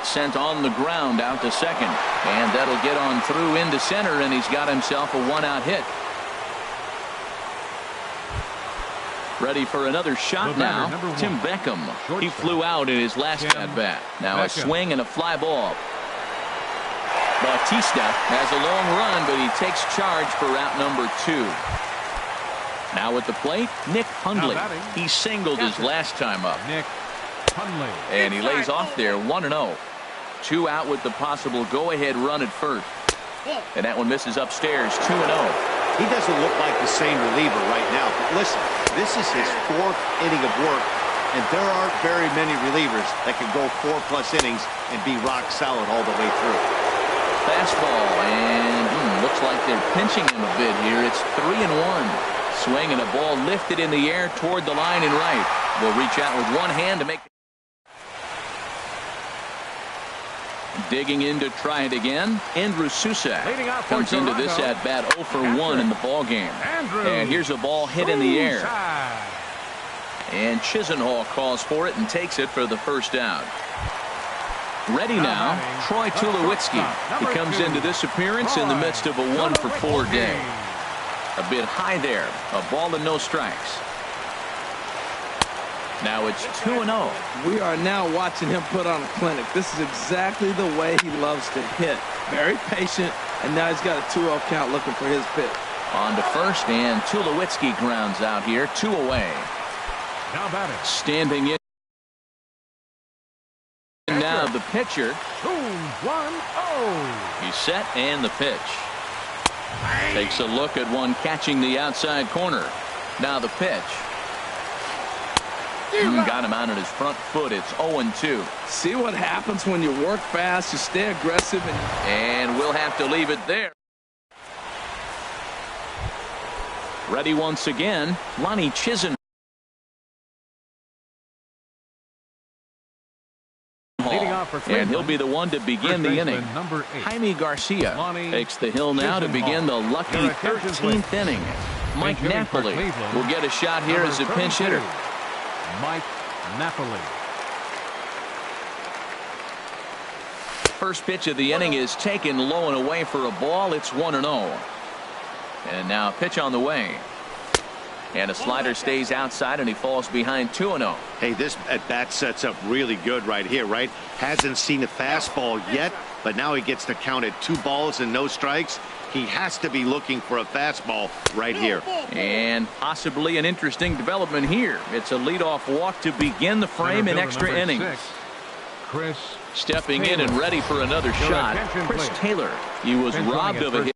Sent on the ground out to second. And that'll get on through into center, and he's got himself a 1-out hit. Ready for another shot now. Tim Beckham. He flew out in his last at-bat. Now a swing and a fly ball. Bautista has a long run, but he takes charge for out number 2. Now at the plate, Nick Hundley. He singled his last time up. Nick Hundley. And he lays off there, 1-0. 2 out with the possible go-ahead run at first. And that one misses upstairs, 2-0. He doesn't look like the same reliever right now. But listen, this is his 4th inning of work, and there aren't very many relievers that can go 4+ innings and be rock solid all the way through. Fastball, and looks like they're pinching him a bit here. It's 3-1. Swing and a ball lifted in the air toward the line and right. Will reach out with one hand to make. Digging in to try it again. Andrew Susak comes into this at bat 0 for 1 in the ball game. And here's a ball hit in the air. And Chisenhall calls for it and takes it for the first out. Ready now, Troy Tulowitzki. He comes into this appearance in the midst of a 1 for 4 day. A bit high there. A ball and no strikes. Now it's 2-0. We are now watching him put on a clinic. This is exactly the way he loves to hit. Very patient, and now he's got a 2-0 count looking for his pitch. On to first, and Tulowitzki grounds out here, 2 away. Now batting. Standing in now the pitcher. 2-1-0. He's set, and the pitch. Takes a look at one catching the outside corner. Now the pitch. Got him out on his front foot. It's 0-2. See what happens when you work fast, you stay aggressive, and we'll have to leave it there. Ready once again, Lonnie Chisenhall. And he'll be the one to begin the inning. Jaime Garcia takes the hill now to begin the lucky 13th inning. Mike Napoli will get a shot here as a pinch hitter. Mike Napoli. First pitch of the inning is taken low and away for a ball. It's 1-0. And now a pitch on the way. And a slider stays outside, and he falls behind 2-0. Hey, this at-bat sets up really good right here, right? Hasn't seen a fastball yet, but now he gets to count at 2 balls and no strikes. He has to be looking for a fastball right here. And possibly an interesting development here. It's a leadoff walk to begin the frame in extra innings. Chris. Stepping in and ready for another shot, Chris Taylor. He was robbed of a hit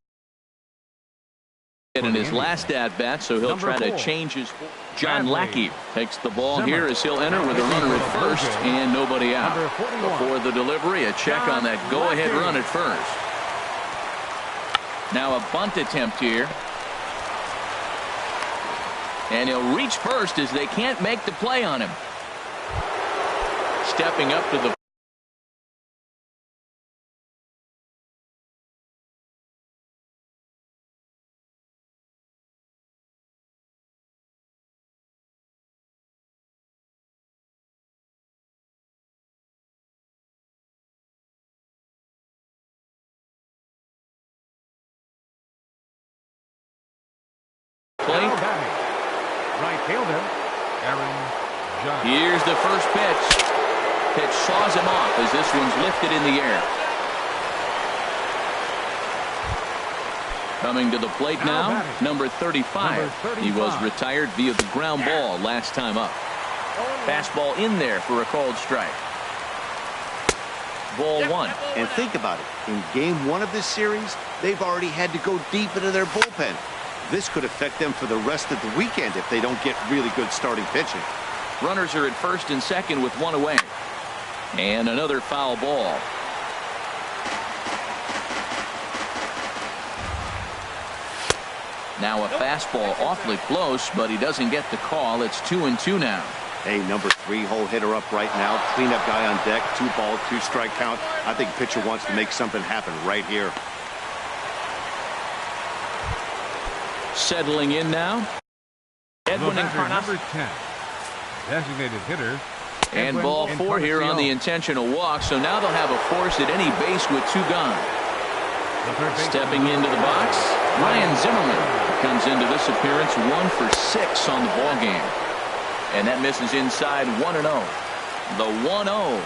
in his last at-bat, so he'll try to change his. John Lackey takes the ball here as he'll enter with a runner at first and nobody out. Before the delivery, a check on that go-ahead run at first. Now a bunt attempt here. And he'll reach first as they can't make the play on him. Stepping up to the plate. Right fielder, Aaron Judge. Here's the first pitch. Pitch saws him off as this one's lifted in the air. Coming to the plate now, number 35. He was retired via the ground ball last time up. Fastball in there for a called strike. Ball one. And think about it. In game 1 of this series, they've already had to go deep into their bullpen. This could affect them for the rest of the weekend if they don't get really good starting pitching. Runners are at first and second with one away. And another foul ball. Now a fastball awfully close, but he doesn't get the call. It's 2-2 now. Hey, number 3 hole hitter up right now. Cleanup guy on deck. 2 ball, 2 strike count. I think pitcher wants to make something happen right here. Settling in now. Edwin Encarnacion. Number 10. Designated hitter. And ball 4 here on the intentional walk. So now they'll have a force at any base with 2 gone. Stepping into the box, Ryan Zimmerman comes into this appearance 1 for 6 on the ball game. And that misses inside 1-0. The 1-0.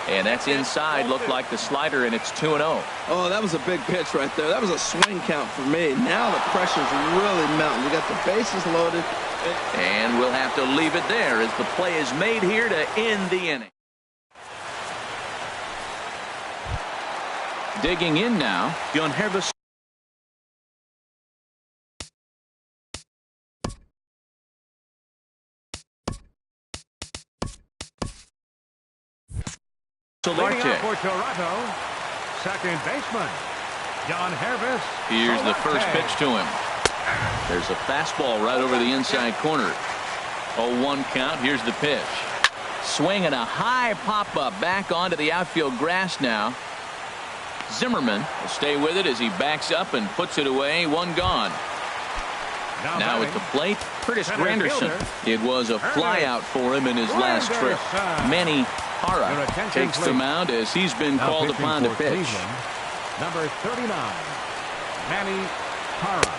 And that's inside. Looked like the slider, and it's 2-0. Oh, that was a big pitch right there. That was a swing count for me. Now the pressure's really mounting. You got the bases loaded. And we'll have to leave it there as the play is made here to end the inning. Digging in now, Jon Hervis. Leading out for Toronto, second baseman, Jon Hervis. Here's the first pitch to him. There's a fastball right over the inside corner. 0-1 count. Here's the pitch. Swinging a high pop-up back onto the outfield grass now. Zimmerman will stay with it as he backs up and puts it away. 1 gone. Now at the plate, Curtis Granderson. It was a flyout for him in his last trip. Manny Parra takes the mound as he's been called upon to pitch. Number 39, Manny Parra.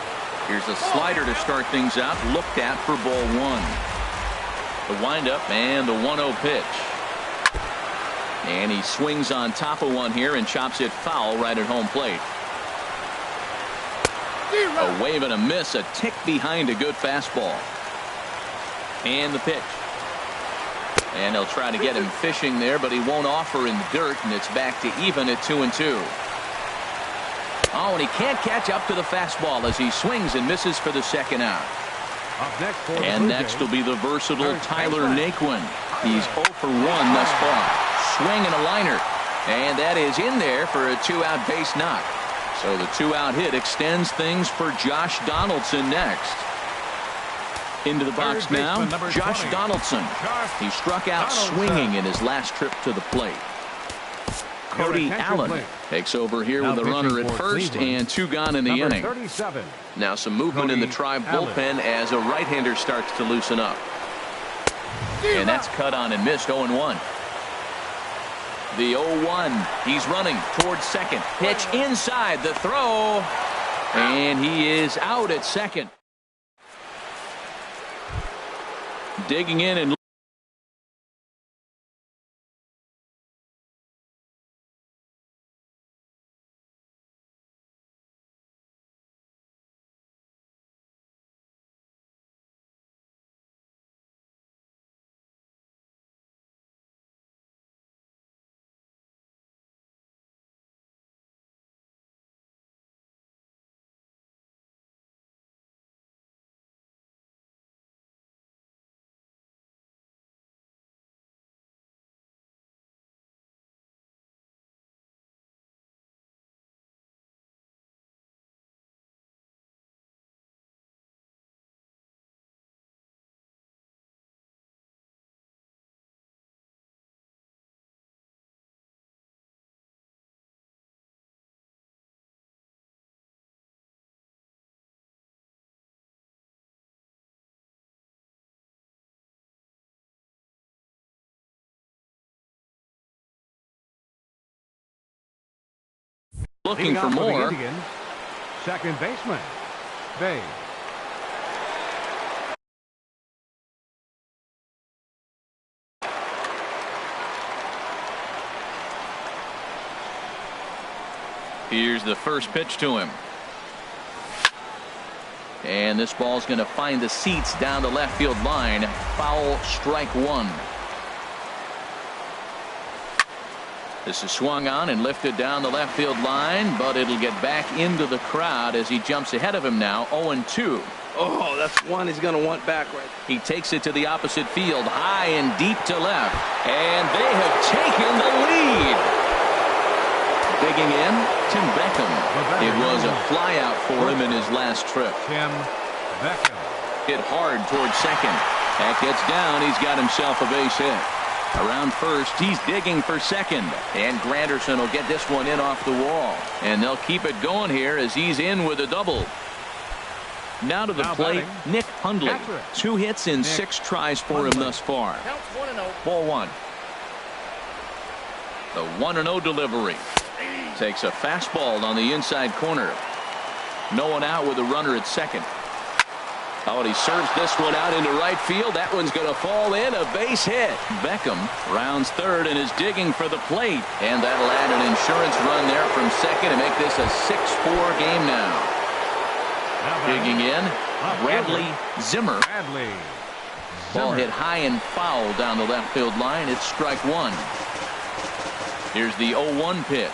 Here's a slider to start things out. Looked at for ball 1. The windup and the 1-0 pitch. And he swings on top of one here and chops it foul right at home plate. A wave and a miss, a tick behind a good fastball. And the pitch. And they'll try to get him fishing there, but he won't offer in the dirt, and it's back to even at 2-2. Oh, and he can't catch up to the fastball as he swings and misses for the second out. And next will be the versatile Tyler Naquin. He's 0 for 1 thus far. Swing and a liner. And that is in there for a 2-out base knock. So the 2-out hit extends things for Josh Donaldson next. Into the box now, Josh Donaldson. He struck out swinging in his last trip to the plate. Cody Allen takes over here with a runner at first and 2 gone in the inning. Now some movement in the Tribe bullpen as a right-hander starts to loosen up. And that's cut on and missed. 0-1. The 0-1. He's running towards second. Pitch inside the throw. And he is out at second. Digging in and Looking for Leading off for the more. Indians, second baseman, Bay. Here's the first pitch to him. And this ball's going to find the seats down the left field line. Foul, strike one. This is swung on and lifted down the left field line, but it'll get back into the crowd as he jumps ahead of him now, 0-2. Oh, that's one he's going to want back right. He takes it to the opposite field, high and deep to left, and they have taken the lead. Digging in, Tim Beckham. It was a flyout for him in his last trip. Tim Beckham. Hit hard towards second. That gets down. He's got himself a base hit. Around first, he's digging for second. And Granderson will get this one in off the wall. And they'll keep it going here as he's in with a double. Now to the plate, batting, Nick Hundley. Patrick. 2 hits in 6 tries for him thus far. Ball one. The 1-0 delivery. Takes a fastball on the inside corner. No one out with a runner at second. Oh, and he serves this one out into right field. That one's going to fall in. A base hit. Beckham rounds third and is digging for the plate. And that'll add an insurance run there from second to make this a 6-4 game now. Digging in, Bradley Zimmer. Ball hit high and foul down the left field line. It's strike one. Here's the 0-1 pitch.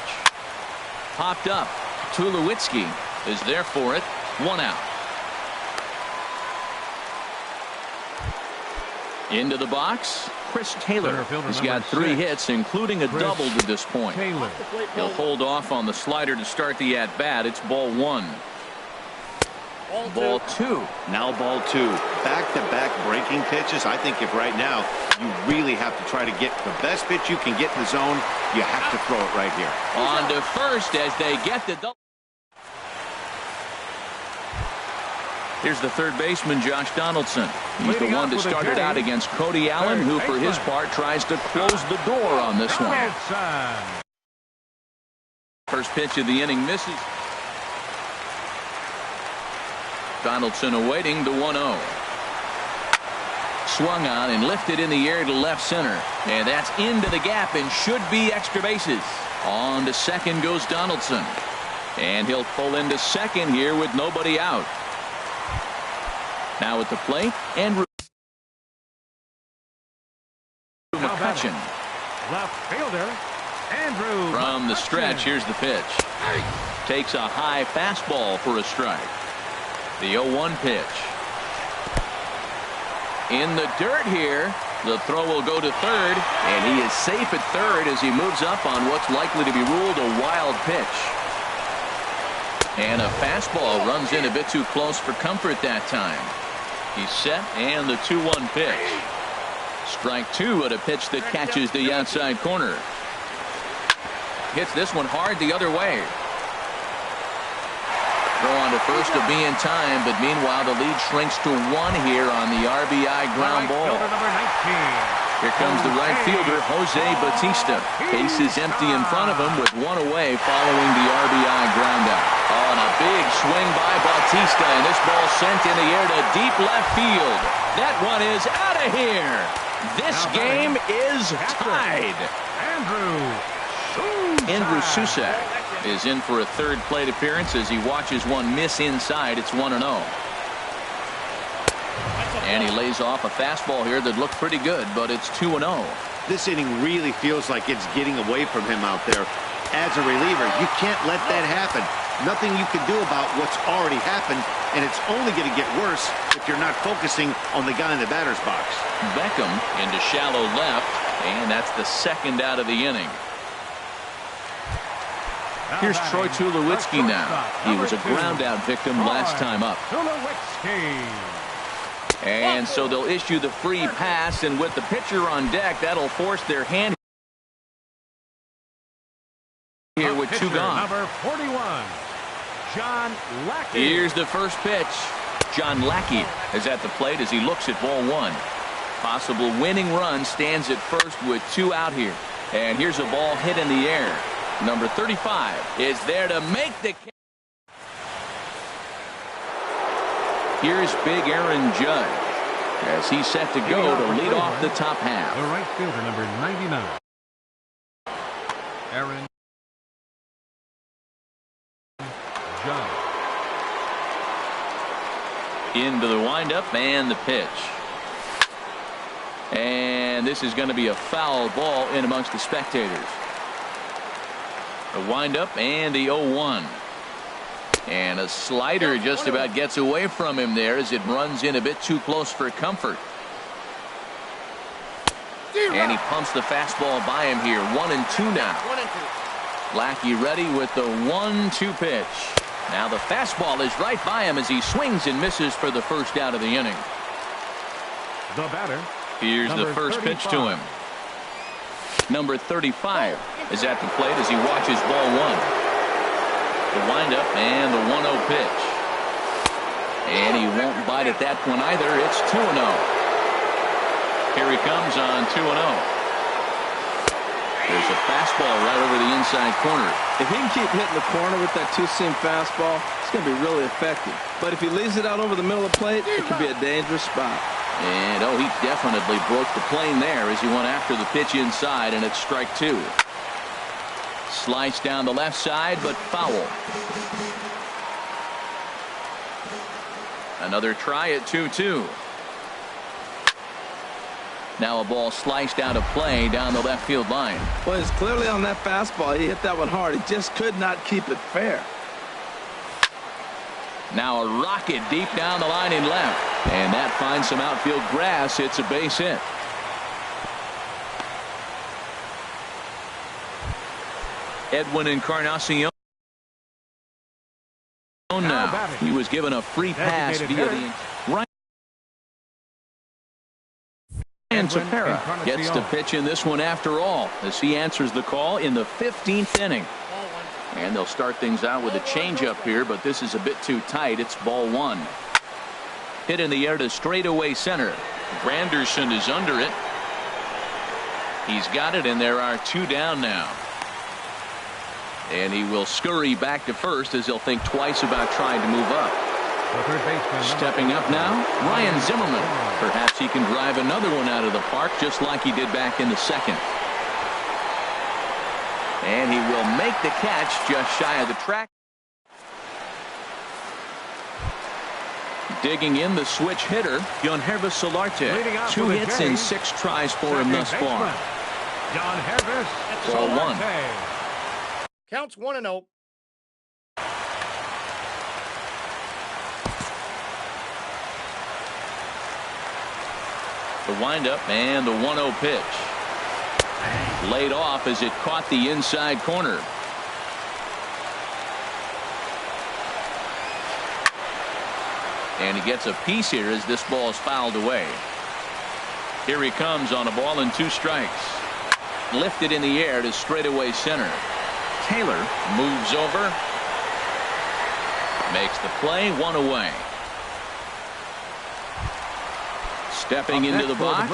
Popped up. Tulowitzki is there for it. 1 out. Into the box, Chris Taylor. He's got 3 hits, including a double to this point. He'll hold off on the slider to start the at-bat. It's ball 1. Ball 2. Now ball 2. Back-to-back breaking pitches. I think if right now you really have to try to get the best pitch you can get in the zone, you have to throw it right here. On to first as they get the double. Here's the third baseman, Josh Donaldson. He's the one that started out against Cody Allen, who for his part tries to close the door on this one. First pitch of the inning misses. Donaldson awaiting the 1-0. Swung on and lifted in the air to left center. And that's into the gap and should be extra bases. On to second goes Donaldson. And he'll pull into second here with nobody out. Now at the plate, Andrew McCutcheon. Left fielder, Andrew. From the stretch, here's the pitch. Takes a high fastball for a strike. The 0-1 pitch. In the dirt here. The throw will go to third, and he is safe at third as he moves up on what's likely to be ruled a wild pitch. And a fastball runs in a bit too close for comfort that time. He's set, and the 2-1 pitch. Strike 2 at a pitch that catches the outside corner. Hits this one hard the other way. Throw on to first to be in time, but meanwhile the lead shrinks to 1 here on the RBI ground ball. Here comes the right fielder, Jose Bautista. Base is empty in front of him with 1 away following the RBI ground out. Oh, and a big swing by Bautista, and this ball sent in the air to deep left field. That one is out of here. This game is tied. Andrew Susak is in for a third plate appearance as he watches one miss inside. It's 1-0. And he lays off a fastball here that looked pretty good, but it's 2-0. This inning really feels like it's getting away from him out there. As a reliever, you can't let that happen. Nothing you can do about what's already happened, and it's only going to get worse if you're not focusing on the guy in the batter's box. Beckham into shallow left, and that's the second out of the inning. Here's Troy Tulowitzki now. He was a ground-out victim last time up. And so they'll issue the free pass, and with the pitcher on deck, that'll force their hand here with 2 gone. Number 41, John Lackey. Here's the first pitch. John Lackey is at the plate as he looks at ball 1. Possible winning run stands at first with 2 out here. And here's a ball hit in the air. Number 35 is there to make the catch. Here's big Aaron Judge as he's set to go to lead off the top half. The right fielder, number 99. Aaron Judge. Into the windup and the pitch. And this is going to be a foul ball in amongst the spectators. The windup and the 0-1. And a slider just about gets away from him there as it runs in a bit too close for comfort. And he pumps the fastball by him here. 1-2 now. Lackey ready with the 1-2 pitch. Now the fastball is right by him as he swings and misses for the first out of the inning. The batter. Here's the first 35. Pitch to him. Number 35 is at the plate as he watches ball one. The windup and the 1-0 pitch. And he won't bite at that one either. It's 2-0. Here he comes on 2-0. There's a fastball right over the inside corner. If he can keep hitting the corner with that two-seam fastball, it's going to be really effective. But if he leaves it out over the middle of the plate, it could be a dangerous spot. And, oh, he definitely broke the plane there as he went after the pitch inside, and it's strike two. Slice down the left side, but foul. Another try at 2-2. Now a ball sliced out of play down the left field line. Well, it's clearly on that fastball. He hit that one hard. He just could not keep it fair. Now a rocket deep down the line in left. And that finds some outfield grass. It's a base hit. Edwin Encarnacion now. He was given a free pass via the right. And Tepera gets to pitch in this one after all as he answers the call in the 15th inning. And they'll start things out with a changeup here, but this is a bit too tight. It's ball one. Hit in the air to straightaway center. Granderson is under it. He's got it, and there are two down now. And he will scurry back to first as he'll think twice about trying to move up. Stepping up now, Ryan Zimmerman. Perhaps he can drive another one out of the park just like he did back in the second. And he will make the catch just shy of the track. Digging in the switch hitter, Yonhervis Solarte. 2 hits in 6 tries for him thus far. Ball one. Counts 1-0. The windup and the 1-0 pitch. Laid off as it caught the inside corner. And he gets a piece here as this ball is fouled away. Here he comes on a ball and 2 strikes. Lifted in the air to straightaway center. Taylor moves over. Makes the play, 1 away. Stepping into the box,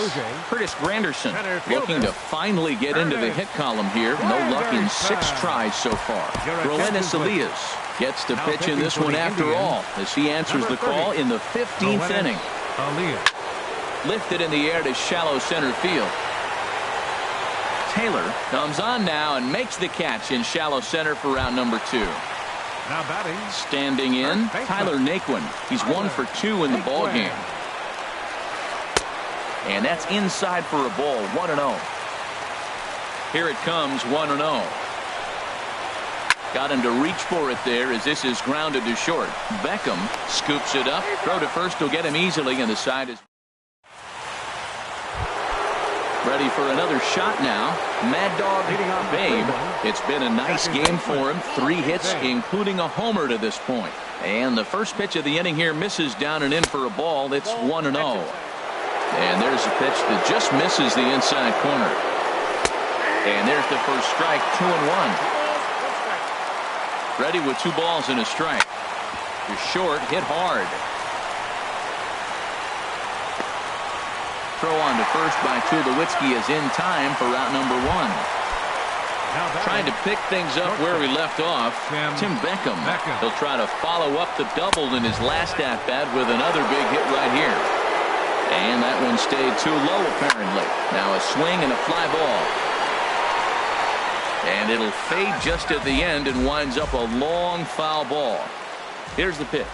Curtis Granderson looking to finally get into the hit column here. No luck in 6 tries so far. Roenis Elias gets to pitch in this one after all as he answers the call in the 15th inning. Lifted in the air to shallow center field. Taylor comes on now and makes the catch in shallow center for round number 2. Now batting. Standing in, Tyler Naquin. He's 1 for 2 in the ball game. And that's inside for a ball, 1-0. Here it comes, 1-0. Got him to reach for it there as this is grounded to short. Beckham scoops it up. Throw to first will get him easily, and the side is ready for another shot now. Mad Dog Babe. It's been a nice game for him. 3 hits, including a homer to this point. And the first pitch of the inning here misses down and in for a ball. It's 1-0. And there's a pitch that just misses the inside corner. And there's the first strike, 2-1. Ready with 2 balls and a strike. You're short, hit hard. Throw on to first by Tulowitzki is in time for route number 1. Trying to pick things up where we left off. Tim Beckham. He'll try to follow up the double in his last at-bat with another big hit right here. And that one stayed too low, apparently. Now a swing and a fly ball. And it'll fade just at the end and winds up a long foul ball. Here's the pitch.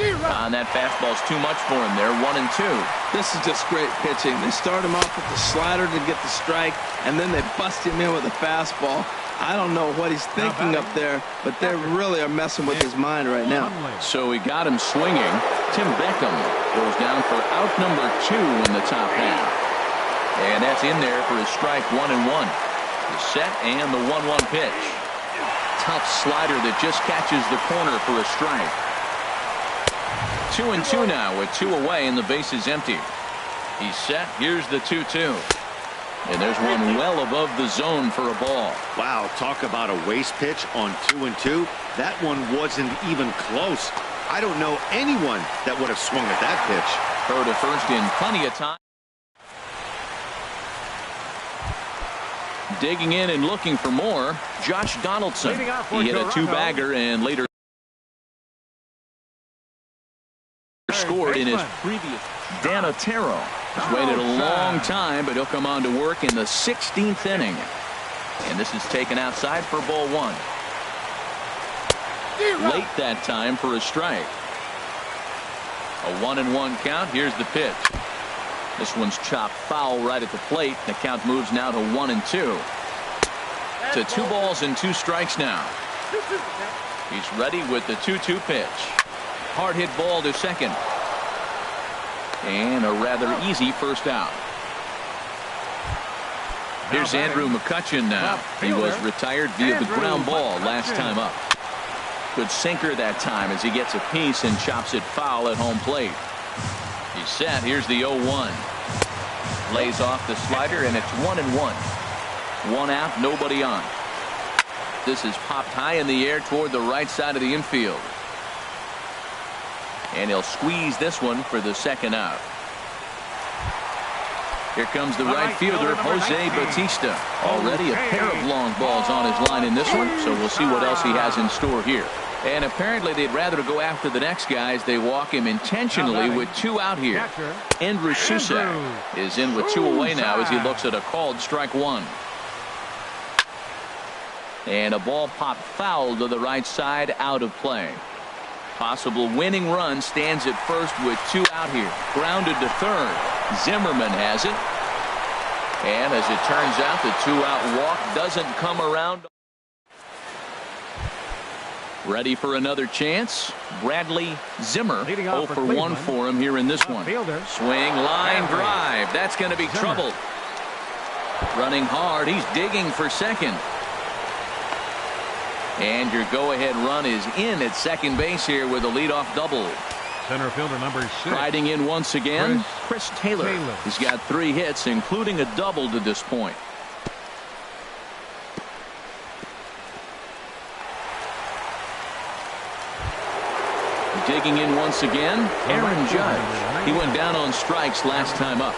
And that fastball's too much for him there. 1-2. This is just great pitching. They start him off with the slider to get the strike, and then they bust him in with a fastball. I don't know what he's thinking up there, but they really are messing with his mind right now. So he got him swinging. Tim Beckham goes down for out number 2 in the top half. And that's in there for his strike 1-1. The set and the 1-1 pitch. Tough slider that just catches the corner for a strike. 2-2 now with 2 away and the base is empty. He's set. Here's the 2-2. And there's one well above the zone for a ball. Wow, talk about a waste pitch on 2-2. That one wasn't even close. I don't know anyone that would have swung at that pitch. Throw to first in plenty of time. Digging in and looking for more, Josh Donaldson. He hit a 2-bagger and later scored in his previous. Dan Otero has waited a long time, but he'll come on to work in the 16th inning. And this is taken outside for ball 1. Late that time for a strike. A 1-1 count. Here's the pitch. This one's chopped foul right at the plate. The count moves now to 1-2. To 2 balls and 2 strikes now. He's ready with the 2-2 pitch. Hard hit ball to second. And a rather easy first out. Here's Andrew McCutchen now. He was retired via the ground ball last time up. Good sinker that time as he gets a piece and chops it foul at home plate. He's set. Here's the 0-1. Lays off the slider and it's 1-1. 1 out, nobody on. This is popped high in the air toward the right side of the infield. And he'll squeeze this one for the second out. Here comes the right fielder, Jose Bautista. Already a pair of long balls on his line in this one, so we'll see what else he has in store here. And apparently they'd rather go after the next guy as they walk him intentionally with 2 out here. Andrew Susak is in with 2 away now as he looks at a called strike 1. And a ball popped foul to the right side, out of play. Possible winning run stands at first with 2 out here. Grounded to third. Zimmerman has it. And as it turns out, the 2-out walk doesn't come around. Ready for another chance. Bradley Zimmer 0 for 1 for him here in this one. Swing, line drive. That's going to be trouble. Running hard. He's digging for second. And your go-ahead run is in at second base here with a leadoff double. Center fielder number 6. Riding in once again, Chris Taylor. He's got 3 hits, including a double to this point. Digging in once again, Aaron Judge. He went down on strikes last time up.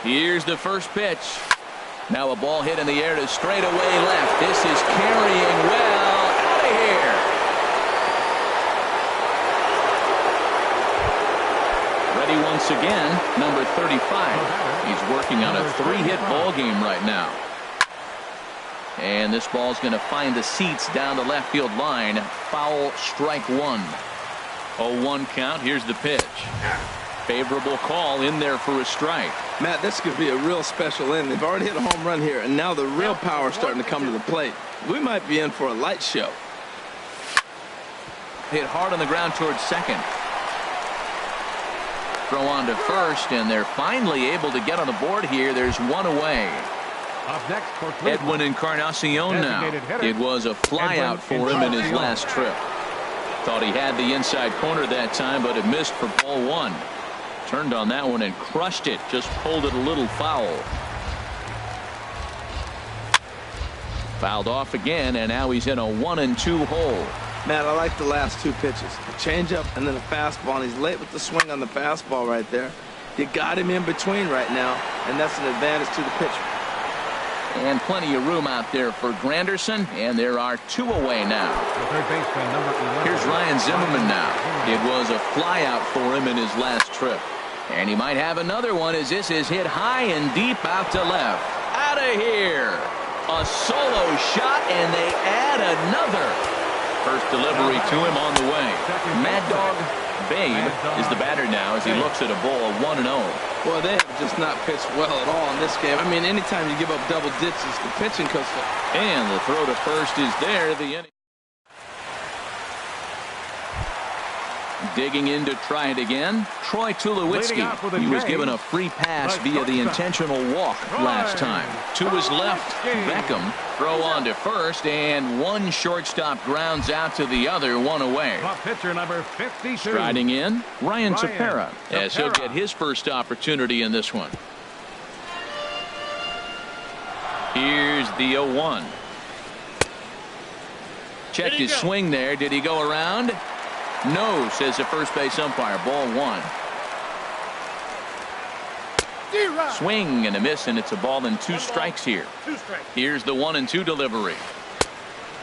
Here's the first pitch. Now a ball hit in the air to straightaway left. This is carrying well out of here. Ready once again, number 35. He's working on a 3-hit ball game right now. And this ball's going to find the seats down the left field line. Foul, strike 1. 0-1 count. Here's the pitch. Favorable call in there for a strike. Matt, this could be a real special inning. They've already hit a home run here, and now the real power is starting to come to the plate. We might be in for a light show. Hit hard on the ground towards second. Throw on to first, and they're finally able to get on the board here. There's 1 away. Up next for Edwin Encarnacion now. It was a fly out for him in his last trip. Thought he had the inside corner that time, but it missed for ball 1. Turned on that one and crushed it. Just pulled it a little foul. Fouled off again, and now he's in a 1-2 hole. Man, I like the last two pitches. A changeup and then a fastball, and he's late with the swing on the fastball right there. You got him in between right now, and that's an advantage to the pitcher. And plenty of room out there for Granderson, and there are 2 away now. The third baseman, number 11. Here's Ryan Zimmerman now. It was a flyout for him in his last trip. And he might have another one as this is hit high and deep out to left. Out of here. A solo shot, and they add another. First delivery to him on the way. Mad Dog Babe is the batter now as he looks at a ball 1-0. Well, they have just not pitched well at all in this game. I mean, anytime you give up double digits, the pitching comes up. And the throw to first is there. The inning. Digging in to try it again, Troy Tulowitzki. He was given a free pass via the intentional walk last time. To his left, Beckham. Throw on to first, and one shortstop grounds out to the other, 1 away. Pitcher number 52. Striding in, Ryan Tepera, as he'll get his first opportunity in this one. Here's the 0-1. Checked his swing there. Did he go around? No, says the first base umpire. Ball 1. Swing and a miss, and it's a ball and 2 strikes here. Here's the 1-2 delivery.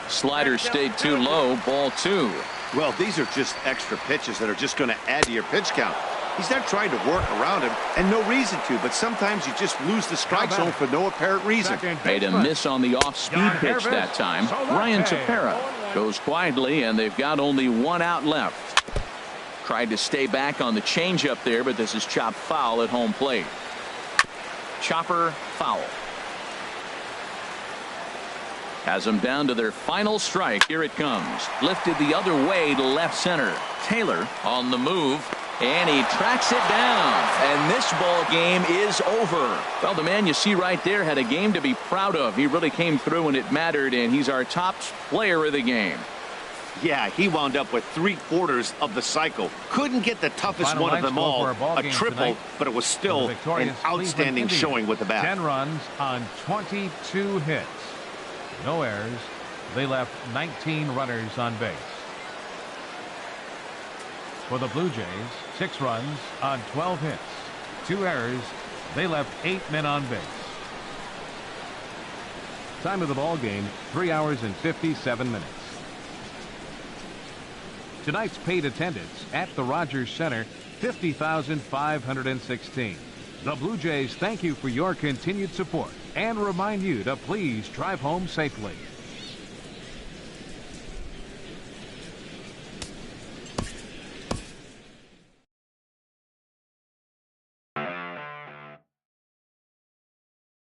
Slider stayed too low. Ball 2. Well, these are just extra pitches that are just going to add to your pitch count. He's not trying to work around him, and no reason to, but sometimes you just lose the strike zone for no apparent reason. Made a miss on the off-speed pitch that time. Ryan Tepera goes quietly, and they've got only 1 out left. Tried to stay back on the changeup there, but this is chopped foul at home plate. Chopper foul. Has them down to their final strike. Here it comes. Lifted the other way to left center. Taylor on the move. And he tracks it down, and this ball game is over. Well, the man you see right there had a game to be proud of. He really came through when it mattered, and he's our top player of the game. Yeah, he wound up with 3/4 of the cycle. Couldn't get the toughest one of them all, a triple, tonight, but it was still an outstanding showing with the bat. 10 runs on 22 hits. No errors. They left 19 runners on base. For the Blue Jays, 6 runs on 12 hits. 2 errors. They left 8 men on base. Time of the ball game, 3 hours and 57 minutes. Tonight's paid attendance at the Rogers Center, 50,516. The Blue Jays thank you for your continued support and remind you to please drive home safely.